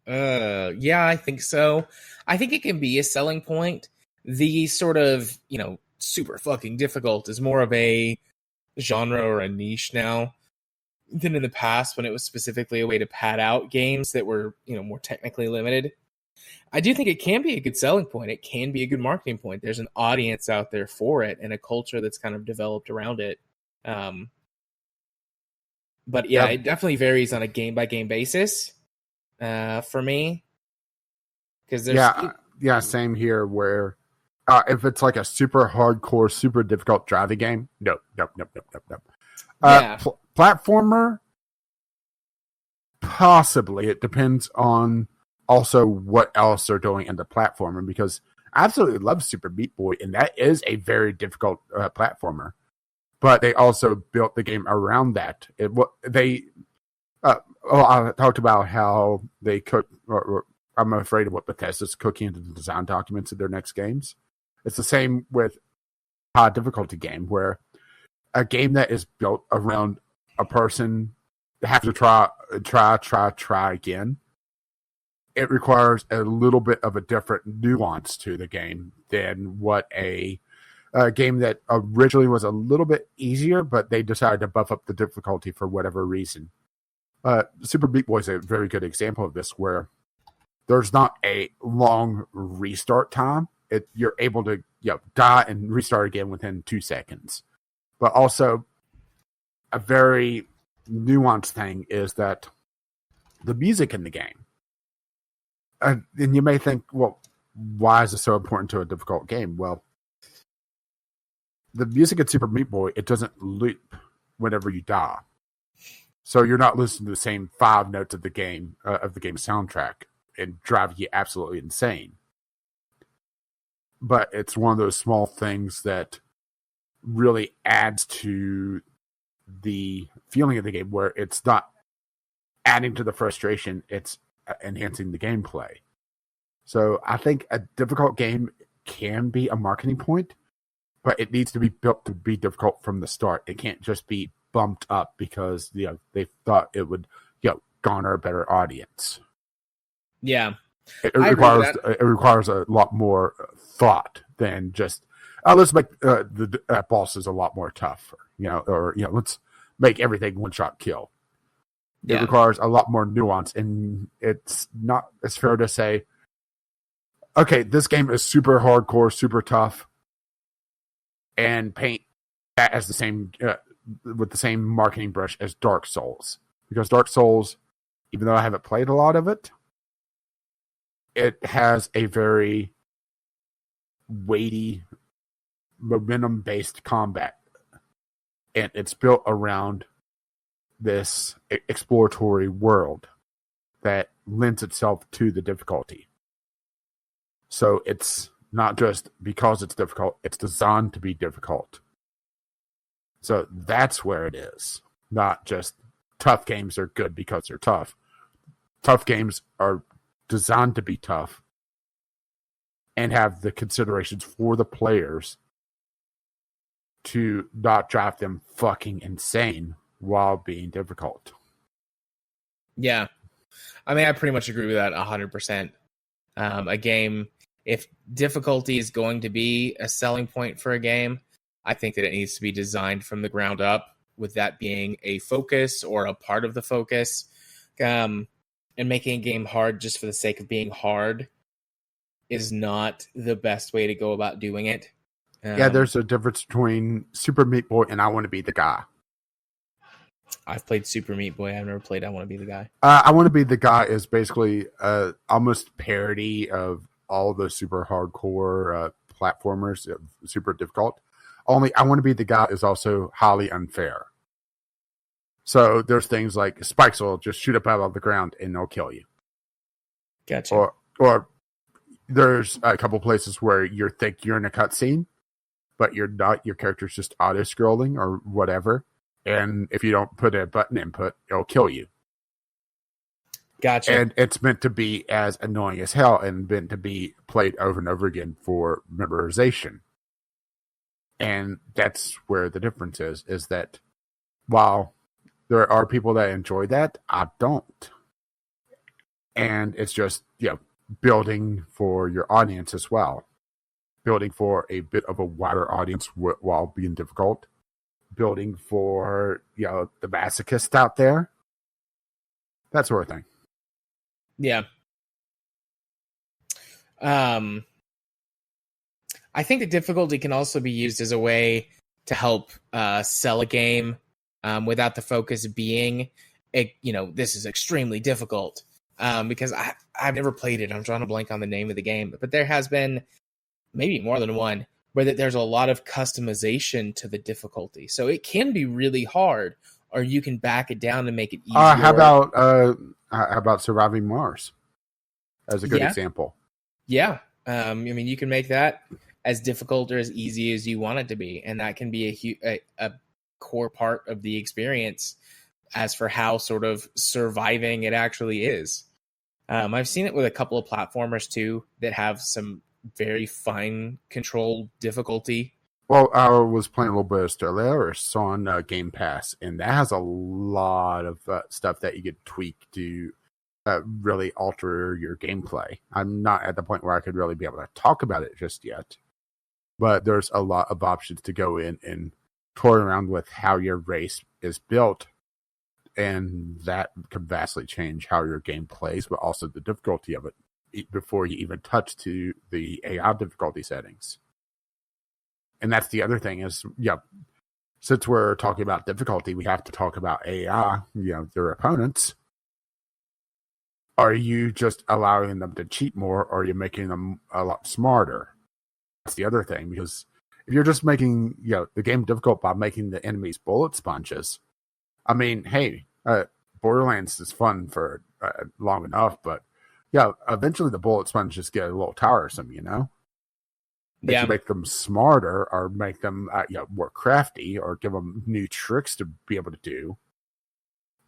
I think so. I think it can be a selling point. The sort of, super fucking difficult is more of a genre or a niche now than in the past when it was specifically a way to pad out games that were, more technically limited. I do think it can be a good selling point. It can be a good marketing point. There's an audience out there for it and a culture that's kind of developed around it. But yeah, It definitely varies on a game by game basis for me. Because there's same here. Where if it's like a super hardcore, super difficult driving game, nope. Platformer, possibly. It depends on also what else they're doing in the platformer, because I absolutely love Super Meat Boy, and that is a very difficult platformer. But they also built the game around that. I talked about how they cook. I'm afraid of what Bethesda's cooking into the design documents of their next games. It's the same with a high difficulty game, where a game that is built around a person have to try again. It requires a little bit of a different nuance to the game than what a game that originally was a little bit easier, but they decided to buff up the difficulty for whatever reason. Super Meat Boy is a very good example of this, where there's not a long restart time. You're able to die and restart again within 2 seconds. But also, a very nuanced thing is that the music in the game. And you may think, well, why is it so important to a difficult game? Well, the music in Super Meat Boy, it doesn't loop whenever you die. So you're not listening to the same 5 notes of the game soundtrack and driving you absolutely insane. But it's one of those small things that really adds to the feeling of the game, where it's not adding to the frustration, it's enhancing the gameplay. So I think a difficult game can be a marketing point, but it needs to be built to be difficult from the start. It can't just be bumped up because they thought it would garner a better audience. Yeah, it requires a lot more thought than just let's make the bosses a lot more tough, or let's make everything one shot kill. It requires a lot more nuance, and it's fair to say, okay, this game is super hardcore, super tough, and paint that as the same with the same marketing brush as Dark Souls, because Dark Souls, even though I haven't played a lot of it, it has a very weighty, momentum-based combat, and it's built around this exploratory world that lends itself to the difficulty. So it's not just because it's difficult, it's designed to be difficult. So that's where it is. Not just tough games are good because they're tough. Tough games are designed to be tough and have the considerations for the players to not drive them fucking insane while being difficult. Yeah. I mean, I pretty much agree with that 100%. A game, if difficulty is going to be a selling point for a game, I think that it needs to be designed from the ground up, with that being a focus or a part of the focus. And making a game hard just for the sake of being hard is not the best way to go about doing it. Yeah, there's a difference between Super Meat Boy and I Want to Be the Guy. I've played Super Meat Boy. I've never played I Want to Be the Guy. I Want to Be the Guy is basically almost parody of all the super hardcore platformers, super difficult. Only I Want to Be the Guy is also highly unfair. So there's things like spikes will just shoot up out of the ground and they'll kill you. Gotcha. Or there's a couple places where you think you're in a cutscene, but you're not. Your character's just auto-scrolling or whatever. And if you don't put a button input, it'll kill you. Gotcha. And it's meant to be as annoying as hell and meant to be played over and over again for memorization. And that's where the difference is that while there are people that enjoy that, I don't. And it's just, building for your audience as well. Building for a bit of a wider audience while being difficult. Building for, the masochist out there. That sort of thing. Yeah. I think the difficulty can also be used as a way to help sell a game without the focus being, this is extremely difficult. Because I've never played it. I'm trying to blank on the name of the game. But there has been maybe more than one where there's a lot of customization to the difficulty. So it can be really hard, or you can back it down and make it easier. How about Surviving Mars as a good example? Yeah. You can make that as difficult or as easy as you want it to be. And that can be a core part of the experience as for how sort of surviving it actually is. I've seen it with a couple of platformers too that have some very fine controlled difficulty. Well, I was playing a little bit of Stellaris on Game Pass, and that has a lot of stuff that you could tweak to really alter your gameplay. I'm not at the point where I could really be able to talk about it just yet, but there's a lot of options to go in and toy around with how your race is built, and that could vastly change how your game plays, but also the difficulty of it before you even touch to the AI difficulty settings. And that's the other thing is, since we're talking about difficulty, we have to talk about AI, their opponents. Are you just allowing them to cheat more, or are you making them a lot smarter? That's the other thing, because if you're just making, the game difficult by making the enemies bullet sponges, I mean, hey, Borderlands is fun for long enough, but eventually the bullet sponges get a little tiresome, If you make them smarter or make them more crafty or give them new tricks to be able to do.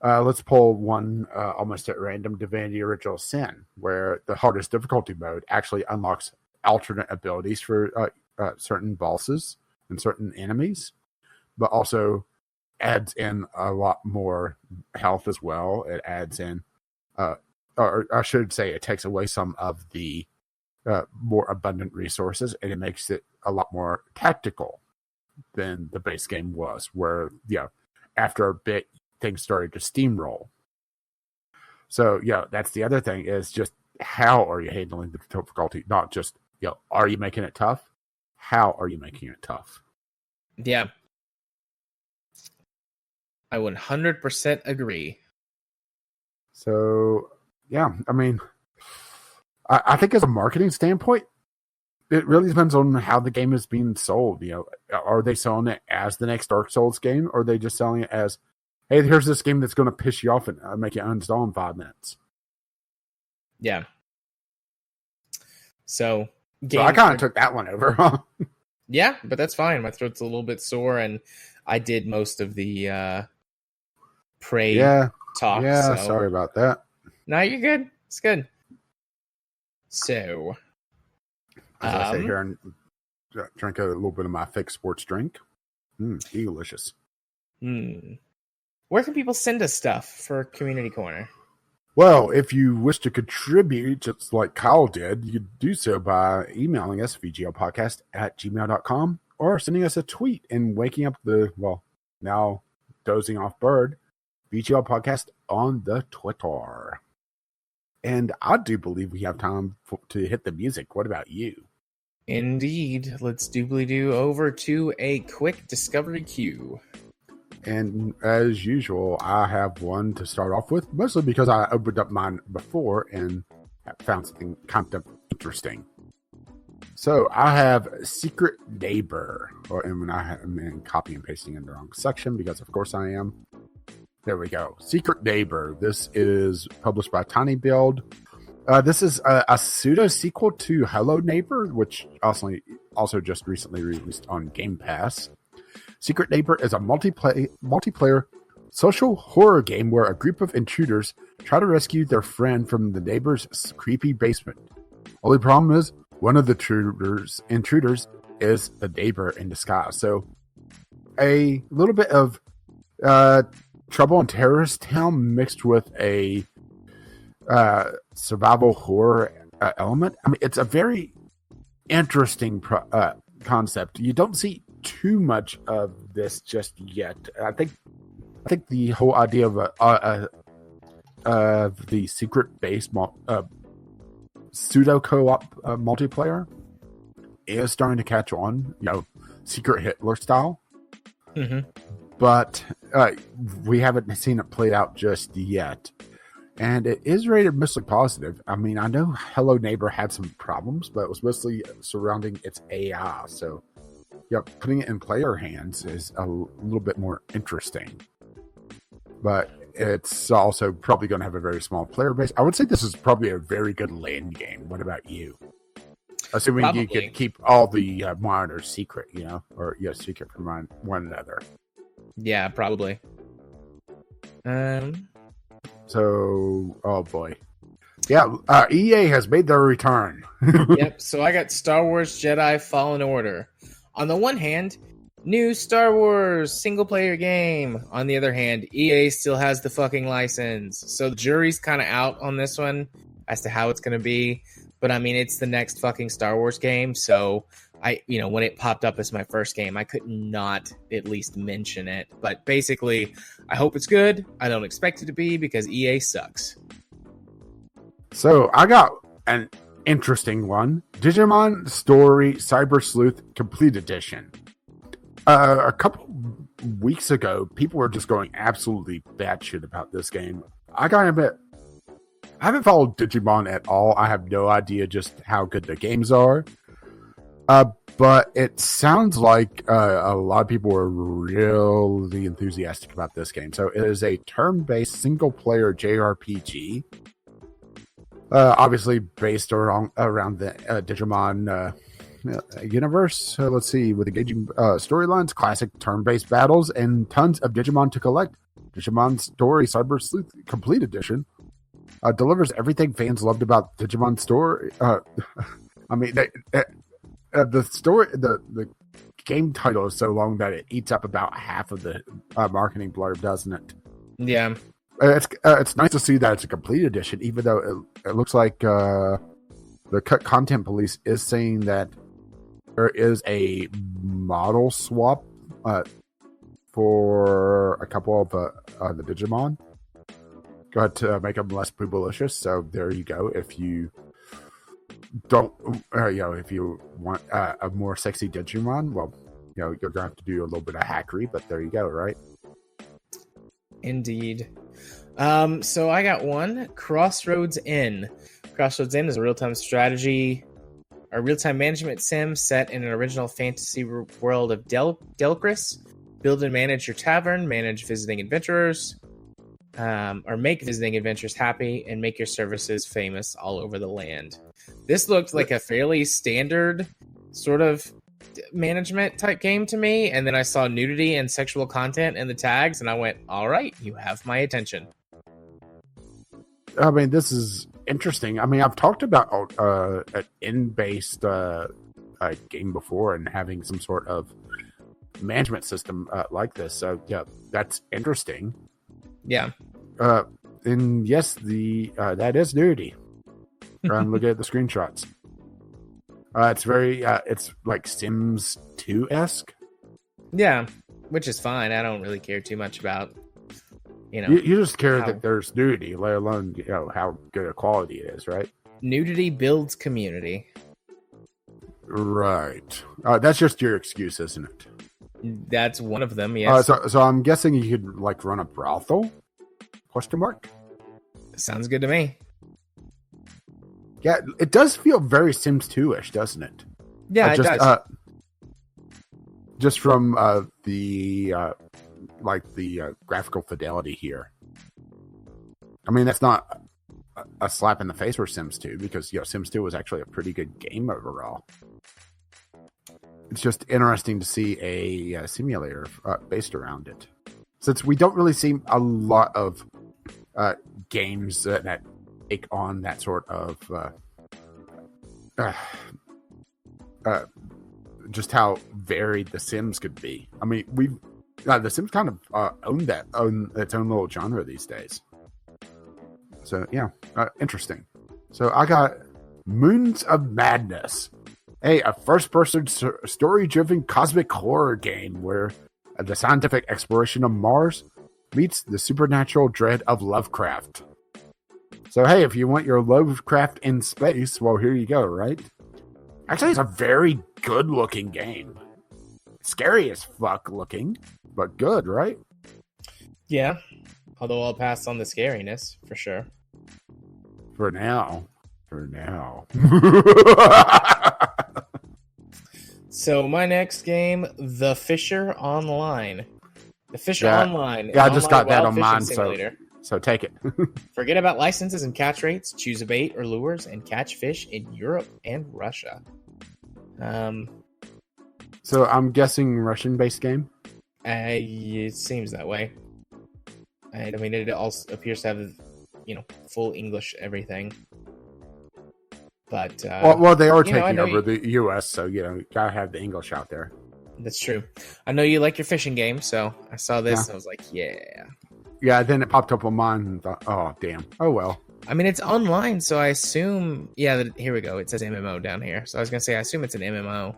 Let's pull one almost at random, Divinity Original Sin, where the hardest difficulty mode actually unlocks alternate abilities for certain bosses and certain enemies, but also adds in a lot more health as well. It adds in, or I should say, it takes away some of the more abundant resources, and it makes it a lot more tactical than the base game was, where, after a bit, things started to steamroll. So, that's the other thing is just how are you handling the difficulty? Not just, are you making it tough? How are you making it tough? Yeah. I 100% agree. So, I think as a marketing standpoint, it really depends on how the game is being sold. Are they selling it as the next Dark Souls game, or are they just selling it as, hey, here's this game that's going to piss you off and make you uninstall in 5 minutes? Yeah. So I kind of took that one over. Yeah, but that's fine. My throat's a little bit sore, and I did most of the Prey talk. Yeah, so. Sorry about that. No, you're good. It's good. So, as I sit here and drink a little bit of my fake sports drink. Delicious. Where can people send us stuff for Community Corner? Well, if you wish to contribute, just like Kyle did, you could do so by emailing us, vglpodcast@gmail.com, or sending us a tweet and waking up the, now dozing off bird, VGL Podcast on the Twitter. And I do believe we have time to hit the music. What about you? Indeed. Let's doobly do over to a quick discovery queue. And as usual, I have one to start off with, mostly because I opened up mine before and found something kind of interesting. So I have Secret Neighbor, and when I'm copy and pasting in the wrong section, because of course I am. There we go. Secret Neighbor. This is published by Tiny Build. This is a pseudo sequel to Hello Neighbor, which also just recently released on Game Pass. Secret Neighbor is a multiplayer social horror game where a group of intruders try to rescue their friend from the neighbor's creepy basement. Only problem is one of the intruders is the neighbor in disguise. So a little bit of Trouble in Terrorist Town mixed with a survival horror element. I mean, it's a very interesting concept. You don't see too much of this just yet. I think the whole idea of the secret base pseudo co-op multiplayer is starting to catch on. Secret Hitler style. Mm-hmm. But we haven't seen it played out just yet. And it is rated mostly positive. I mean, I know Hello Neighbor had some problems, but it was mostly surrounding its AI. So, putting it in player hands is a little bit more interesting. But it's also probably going to have a very small player base. I would say this is probably a very good land game. What about you? Assuming you could keep all the monitors secret, or secret from one another. Yeah, probably. So, oh boy. Yeah, EA has made their return. Yep, so I got Star Wars Jedi Fallen Order. On the one hand, new Star Wars single-player game. On the other hand, EA still has the fucking license. So the jury's kind of out on this one as to how it's going to be. But I mean, it's the next fucking Star Wars game, so when it popped up as my first game, I could not at least mention it. But basically, I hope it's good. I don't expect it to be because EA sucks. So I got an interesting one. Digimon Story Cyber Sleuth Complete Edition. A couple weeks ago, people were just going absolutely batshit about this game. I haven't followed Digimon at all. I have no idea just how good the games are. But it sounds like a lot of people are really enthusiastic about this game. So it is a turn-based single-player JRPG. Obviously based around the Digimon universe. Let's see, with engaging storylines, classic turn-based battles, and tons of Digimon to collect. Digimon Story Cyber Sleuth Complete Edition delivers everything fans loved about Digimon Story. I mean, the story, the game title is so long that it eats up about half of the marketing blurb, doesn't it? Yeah. It's nice to see that it's a complete edition, even though it looks like the content police is saying that there is a model swap for a couple of the Digimon. Go ahead to make them less boobalicious. So there you go. If you don't, if you want a more sexy Digimon, well, you're gonna have to do a little bit of hackery. But there you go, right? Indeed. So I got one, Crossroads Inn. Crossroads Inn is a real-time strategy, a real-time management sim set in an original fantasy world of Delcris. Build and manage your tavern, manage visiting adventurers, or make visiting adventurers happy, and make your services famous all over the land. This looked like a fairly standard sort of management type game to me, and then I saw nudity and sexual content in the tags, and I went, all right, you have my attention. I mean, this is interesting. I mean, I've talked about an in-based game before and having some sort of management system like this. So, yeah, that's interesting. Yeah. And yes, that is nudity. I'm looking at the screenshots. It's very, it's like Sims 2-esque. Yeah, which is fine. I don't really care too much about, You just care that there's nudity, let alone, how good a quality it is, right? Nudity builds community. Right. That's just your excuse, isn't it? That's one of them, yes. So I'm guessing you could like run a brothel? Question mark. Sounds good to me. Yeah, it does feel very Sims 2-ish, doesn't it? Yeah, it does. Just from the graphical fidelity here. I mean, that's not a slap in the face for Sims 2 because Sims 2 was actually a pretty good game overall. It's just interesting to see a simulator based around it, since we don't really see a lot of games that take on that sort of just how varied the Sims could be. I mean, the Sims kind of own its own little genre these days. So yeah, interesting. So I got Moons of Madness. Hey, a first-person story-driven cosmic horror game where the scientific exploration of Mars meets the supernatural dread of Lovecraft. So hey, if you want your Lovecraft in space, well, here you go, right? Actually, it's a very good-looking game. Scary as fuck looking, but good, right? Yeah, although I'll pass on the scariness, for sure. For now. So my next game, The Fisher Online. The Fisher Online. Yeah, I just got that on mine, so take it. Forget about licenses and catch rates. Choose a bait or lures and catch fish in Europe and Russia. So I'm guessing Russian-based game? It seems that way. I mean, it also appears to have, full English everything. But well, they are taking over the U.S., so gotta have the English out there. That's true. I know you like your fishing game, so I saw this and I was like, yeah. Yeah, then it popped up on mine and thought, oh, damn. Oh, well. I mean, it's online, so I assume... Yeah, here we go. It says MMO down here. So I was going to say, I assume it's an MMO.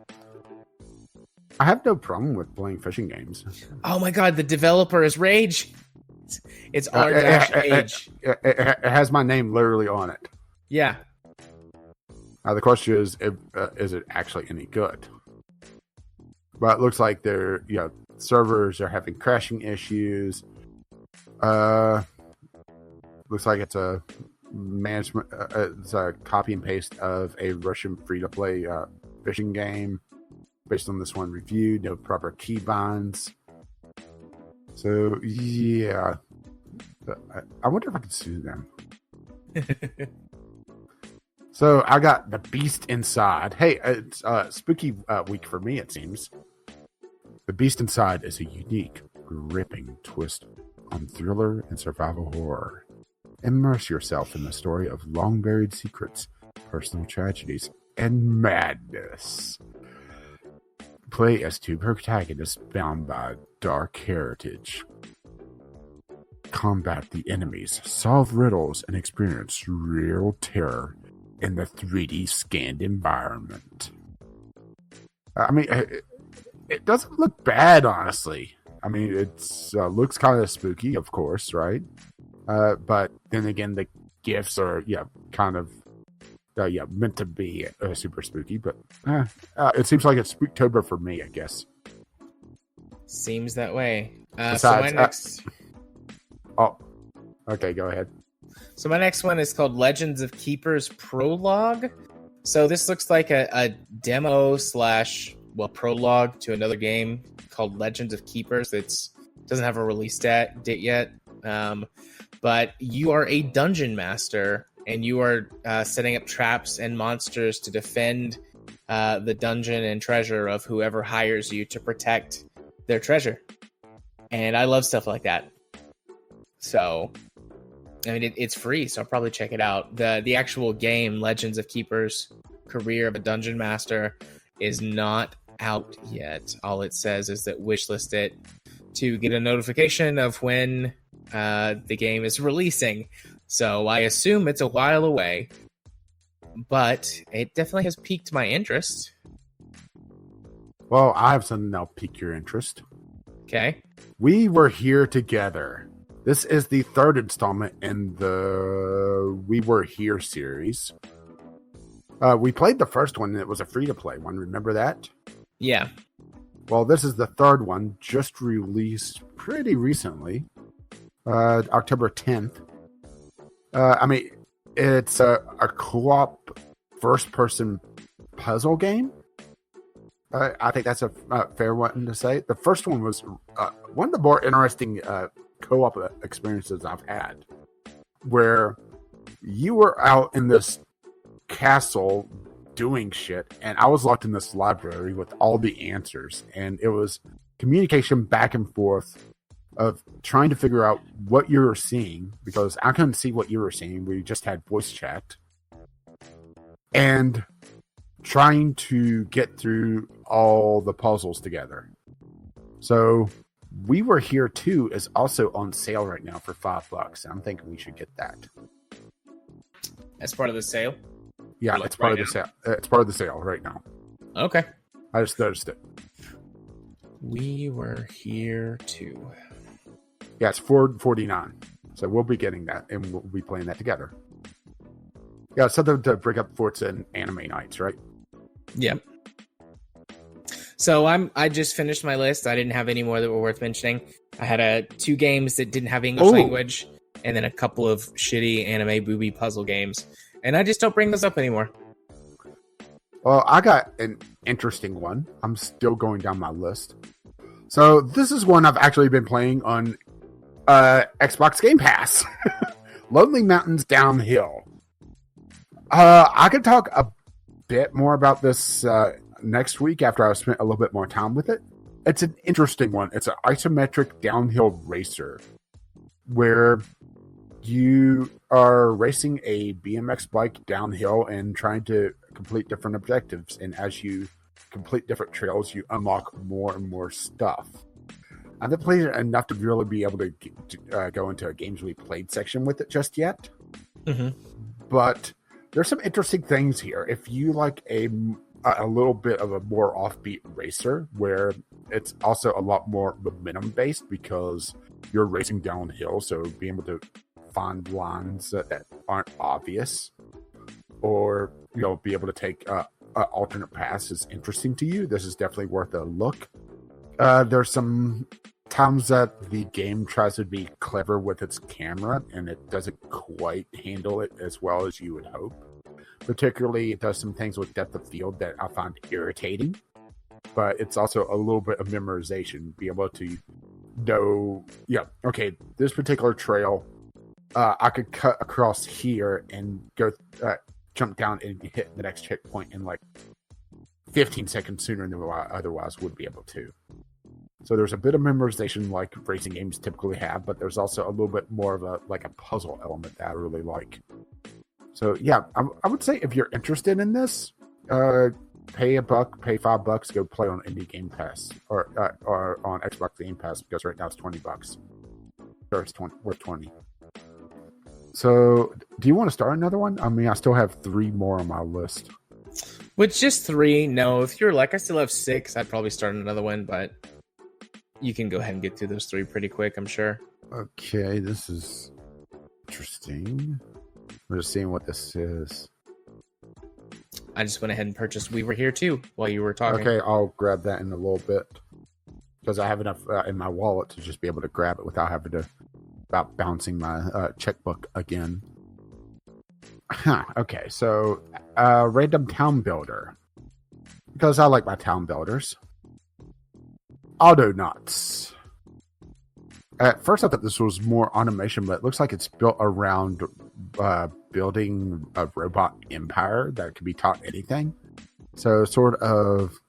I have no problem with playing fishing games. Oh my god, the developer is Rage! It's R-Age. It has my name literally on it. Yeah. The question is it actually any good? But it looks like their servers are having crashing issues. Looks like it's a management. It's a copy and paste of a Russian free-to-play fishing game based on this one review. No proper keybinds. So yeah, I wonder if I can sue them. So I got The Beast Inside. Hey, it's spooky week for me, it seems. The Beast Inside is a unique, gripping twist on thriller and survival horror. Immerse yourself in the story of long-buried secrets, personal tragedies, and madness. Play as two protagonists bound by dark heritage. Combat the enemies, solve riddles, and experience real terror in the 3D scanned environment. I mean, it doesn't look bad, honestly. I mean, it looks kind of spooky, of course, right? But then again, the gifts are, kind of, meant to be super spooky. But it seems like it's Spooktober for me, I guess. Seems that way. Besides, so my next... Oh, okay, go ahead. So my next one is called Legends of Keepers Prologue. So this looks like a demo / prologue to another game called Legends of Keepers. That doesn't have a release date yet. But you are a dungeon master, and you are setting up traps and monsters to defend the dungeon and treasure of whoever hires you to protect their treasure. And I love stuff like that. So... I mean, it's free, so I'll probably check it out. The actual game, Legends of Keepers, Career of a Dungeon Master, is not out yet. All it says is that wishlist it to get a notification of when the game is releasing. So I assume it's a while away, but it definitely has piqued my interest. Well, I have something that'll pique your interest. Okay. We Were Here Together. This is the third installment in the We Were Here series. We played the first one, and it was a free-to-play one. Remember that? Yeah. Well, this is the third one, just released pretty recently, October 10th. It's a co-op first-person puzzle game. I think that's a fair one to say. The first one was one of the more interesting co-op experiences I've had, where you were out in this castle doing shit, and I was locked in this library with all the answers, and it was communication back and forth of trying to figure out what you were seeing, because I couldn't see what you were seeing. We just had voice chat, and trying to get through all the puzzles together. So We Were Here Too is also on sale right now for $5. I'm thinking we should get that. As part of the sale? Yeah, it's part of the sale. It's part of the sale right now. Okay. I just noticed it. We Were Here Too. Yeah, it's $4.49. So we'll be getting that, and we'll be playing that together. Yeah, something to bring up for it's an anime nights, right? Yep. So I just finished my list. I didn't have any more that were worth mentioning. I had 2 games that didn't have English language, and then a couple of shitty anime booby puzzle games. And I just don't bring those up anymore. Well, I got an interesting one. I'm still going down my list. So this is one I've actually been playing on Xbox Game Pass. Lonely Mountains Downhill. I could talk a bit more about this next week after I've spent a little bit more time with it. It's an interesting one. It's an isometric downhill racer where you are racing a BMX bike downhill and trying to complete different objectives. And as you complete different trails, you unlock more and more stuff. I haven't played it enough to really be able to go into a games we played section with it just yet. Mm-hmm. But there's some interesting things here. If you like a little bit of a more offbeat racer, where it's also a lot more momentum based because you're racing downhill, so being able to find lines that aren't obvious, or be able to take alternate paths is interesting to you, this is definitely worth a look. There's some times that the game tries to be clever with its camera, and it doesn't quite handle it as well as you would hope. Particularly, it does some things with depth of field that I find irritating, but it's also a little bit of memorization. Be able to know, okay, this particular trail, I could cut across here and go jump down and hit the next checkpoint in like 15 seconds sooner than I otherwise would be able to. So there's a bit of memorization like racing games typically have, but there's also a little bit more of a puzzle element that I really like. So yeah, I would say if you're interested in this, pay $1, pay $5, go play on Indie Game Pass or on Xbox Game Pass, because right now it's $20. Or it's worth $20. So, do you want to start another one? I mean, I still have 3 more on my list. With just 3, no. If you're like, I still have 6, I'd probably start another one, but you can go ahead and get through those 3 pretty quick, I'm sure. Okay, this is interesting. We're just seeing what this is. I just went ahead and purchased We Were Here Too while you were talking. Okay, I'll grab that in a little bit, because I have enough in my wallet to just be able to grab it without having to bouncing my checkbook again. Okay, so random town builder, because I like my town builders. Autonauts. At first I thought this was more automation, but it looks like it's built around building a robot empire that could be taught anything. So sort of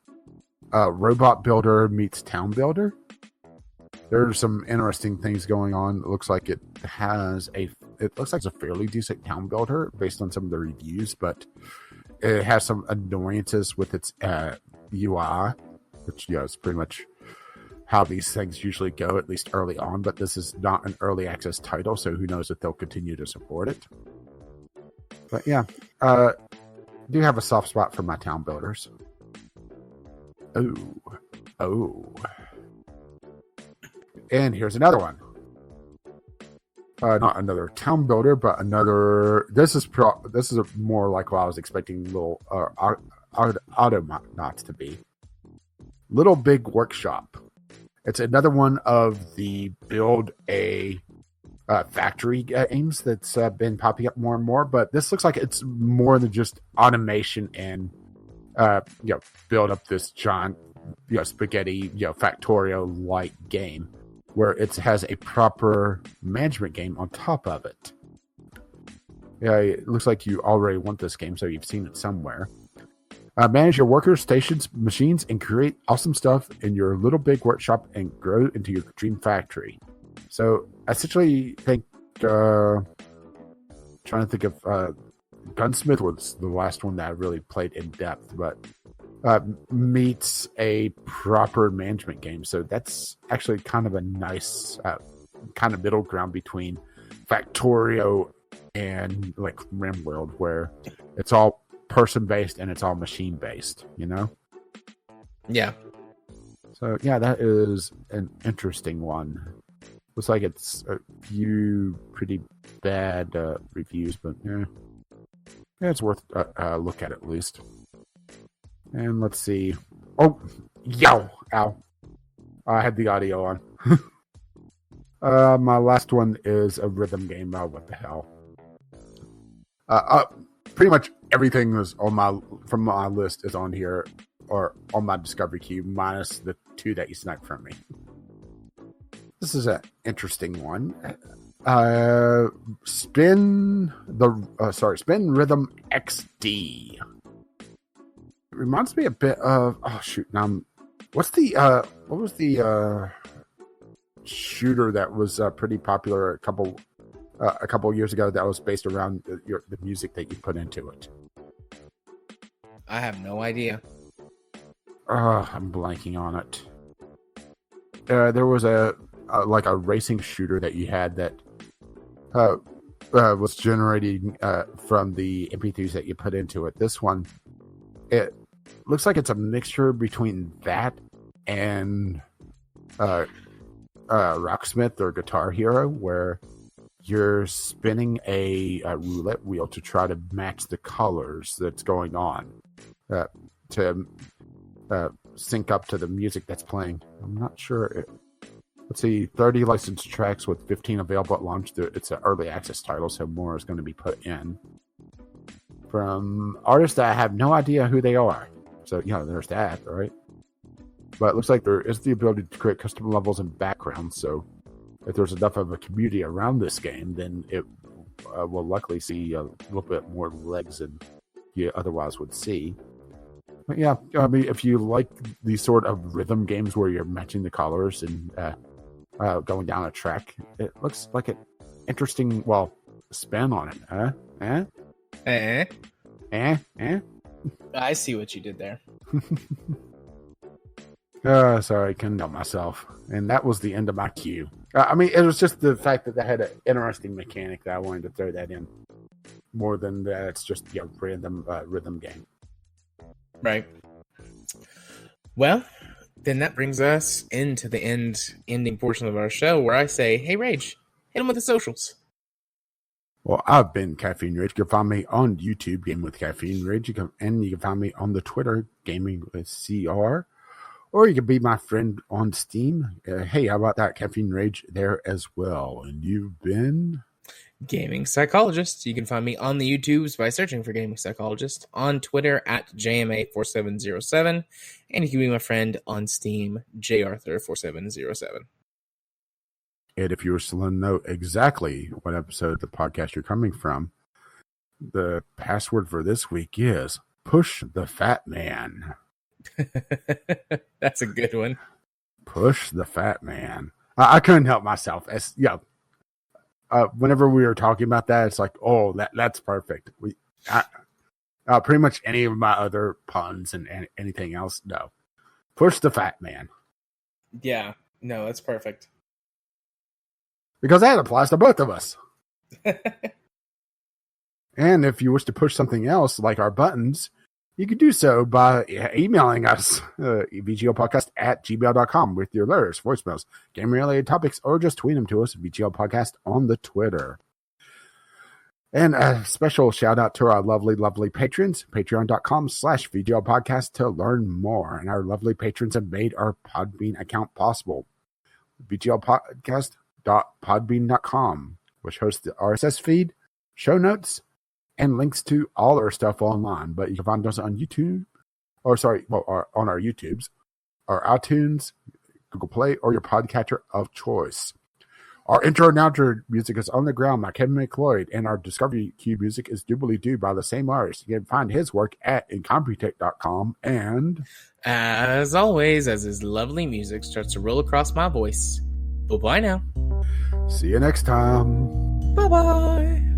robot builder meets town builder. There's some interesting things going on. It looks like it's a fairly decent town builder based on some of the reviews, but it has some annoyances with its UI, which is pretty much how these things usually go, at least early on. But this is not an early access title, so who knows if they'll continue to support it. But yeah, I do have a soft spot for my town builders. Oh. And here's another one. not another town builder, but another. This is more like what I was expecting little Autonauts to be. Little Big Workshop. It's another one of the build a factory games that's been popping up more and more. But this looks like it's more than just automation and build up this giant spaghetti Factorio like game, where it has a proper management game on top of it. Yeah, it looks like you already want this game, so you've seen it somewhere. Manage your workers, stations, machines, and create awesome stuff in your little big workshop and grow into your dream factory. So, essentially, trying to think of Gunsmith was the last one that I really played in depth, but meets a proper management game. So that's actually kind of a nice kind of middle ground between Factorio and like RimWorld, where it's all person based and it's all machine based, Yeah. So yeah, that is an interesting one. Looks like it's a few pretty bad reviews, but yeah, it's worth a look at least. And let's see. Oh, ow. I had the audio on. My last one is a rhythm game. Oh, what the hell? Pretty much everything from my list is on here or on my discovery queue, minus the two that you sniped from me. This is an interesting one. Spin Rhythm XD. It reminds me a bit of what was the shooter that was pretty popular a couple years ago that was based around the music that you put into it? I have no idea. I'm blanking on it. There was a racing shooter that you had that was generating from the MP3s that you put into it. This one, it looks like it's a mixture between that and Rocksmith or Guitar Hero, where you're spinning a roulette wheel to try to match the colors that's going on to sync up to the music that's playing. I'm not sure. Let's see, 30 licensed tracks with 15 available at launch. It's an early access title, so more is going to be put in from artists that I have no idea who they are. So, there's that, right? But it looks like there is the ability to create custom levels and backgrounds. So, if there's enough of a community around this game, then it will likely see a little bit more legs than you otherwise would see. But yeah, I mean, if you like these sort of rhythm games where you're matching the colors and going down a track, it looks like an interesting, spin on it. I see what you did there. Sorry, I couldn't help myself. And that was the end of my queue. I mean, it was just the fact that they had an interesting mechanic that I wanted to throw that in. More than that, it's just a random rhythm game. Right. Well, then that brings us into the ending portion of our show, where I say, hey, Rage, hit him with the socials. Well, I've been Caffeine Rage. You can find me on YouTube, Gaming with Caffeine Rage. You can find me on the Twitter, Gaming with CR. Or you can be my friend on Steam. Hey, how about that? Caffeine Rage there as well. And you've been Gaming Psychologist. You can find me on the YouTubes by searching for Gaming Psychologist, on Twitter at JMA4707, and you can be my friend on Steam, JArthur4707. And if you were to know exactly what episode of the podcast you're coming from, the password for this week is Push the Fat Man. That's a good one. Push the Fat Man. I couldn't help myself. Whenever we were talking about that, it's like, oh, that's perfect. Pretty much any of my other puns and anything else, no. Push the Fat Man. Yeah, no, that's perfect. Because that applies to both of us. And if you wish to push something else, like our buttons, You can do so by emailing us, vglpodcast@gmail.com, with your letters, voicemails, game-related topics, or just tweet them to us, VGL Podcast, on the Twitter. And a special shout out to our lovely, lovely patrons, patreon.com/VGL Podcast to learn more. And our lovely patrons have made our Podbean account possible. VGLpodcast.podbean.com, which hosts the RSS feed, show notes, and links to all our stuff online. But you can find us on YouTube, on our YouTubes, our iTunes, Google Play, or your podcatcher of choice. Our intro and outro music is On the Ground by Kevin McLeod, and our Discovery Cue music is Doobly Doo by the same artist. You can find his work at incompetech.com. And as always, as his lovely music starts to roll across my voice, bye-bye now. See you next time. Bye-bye.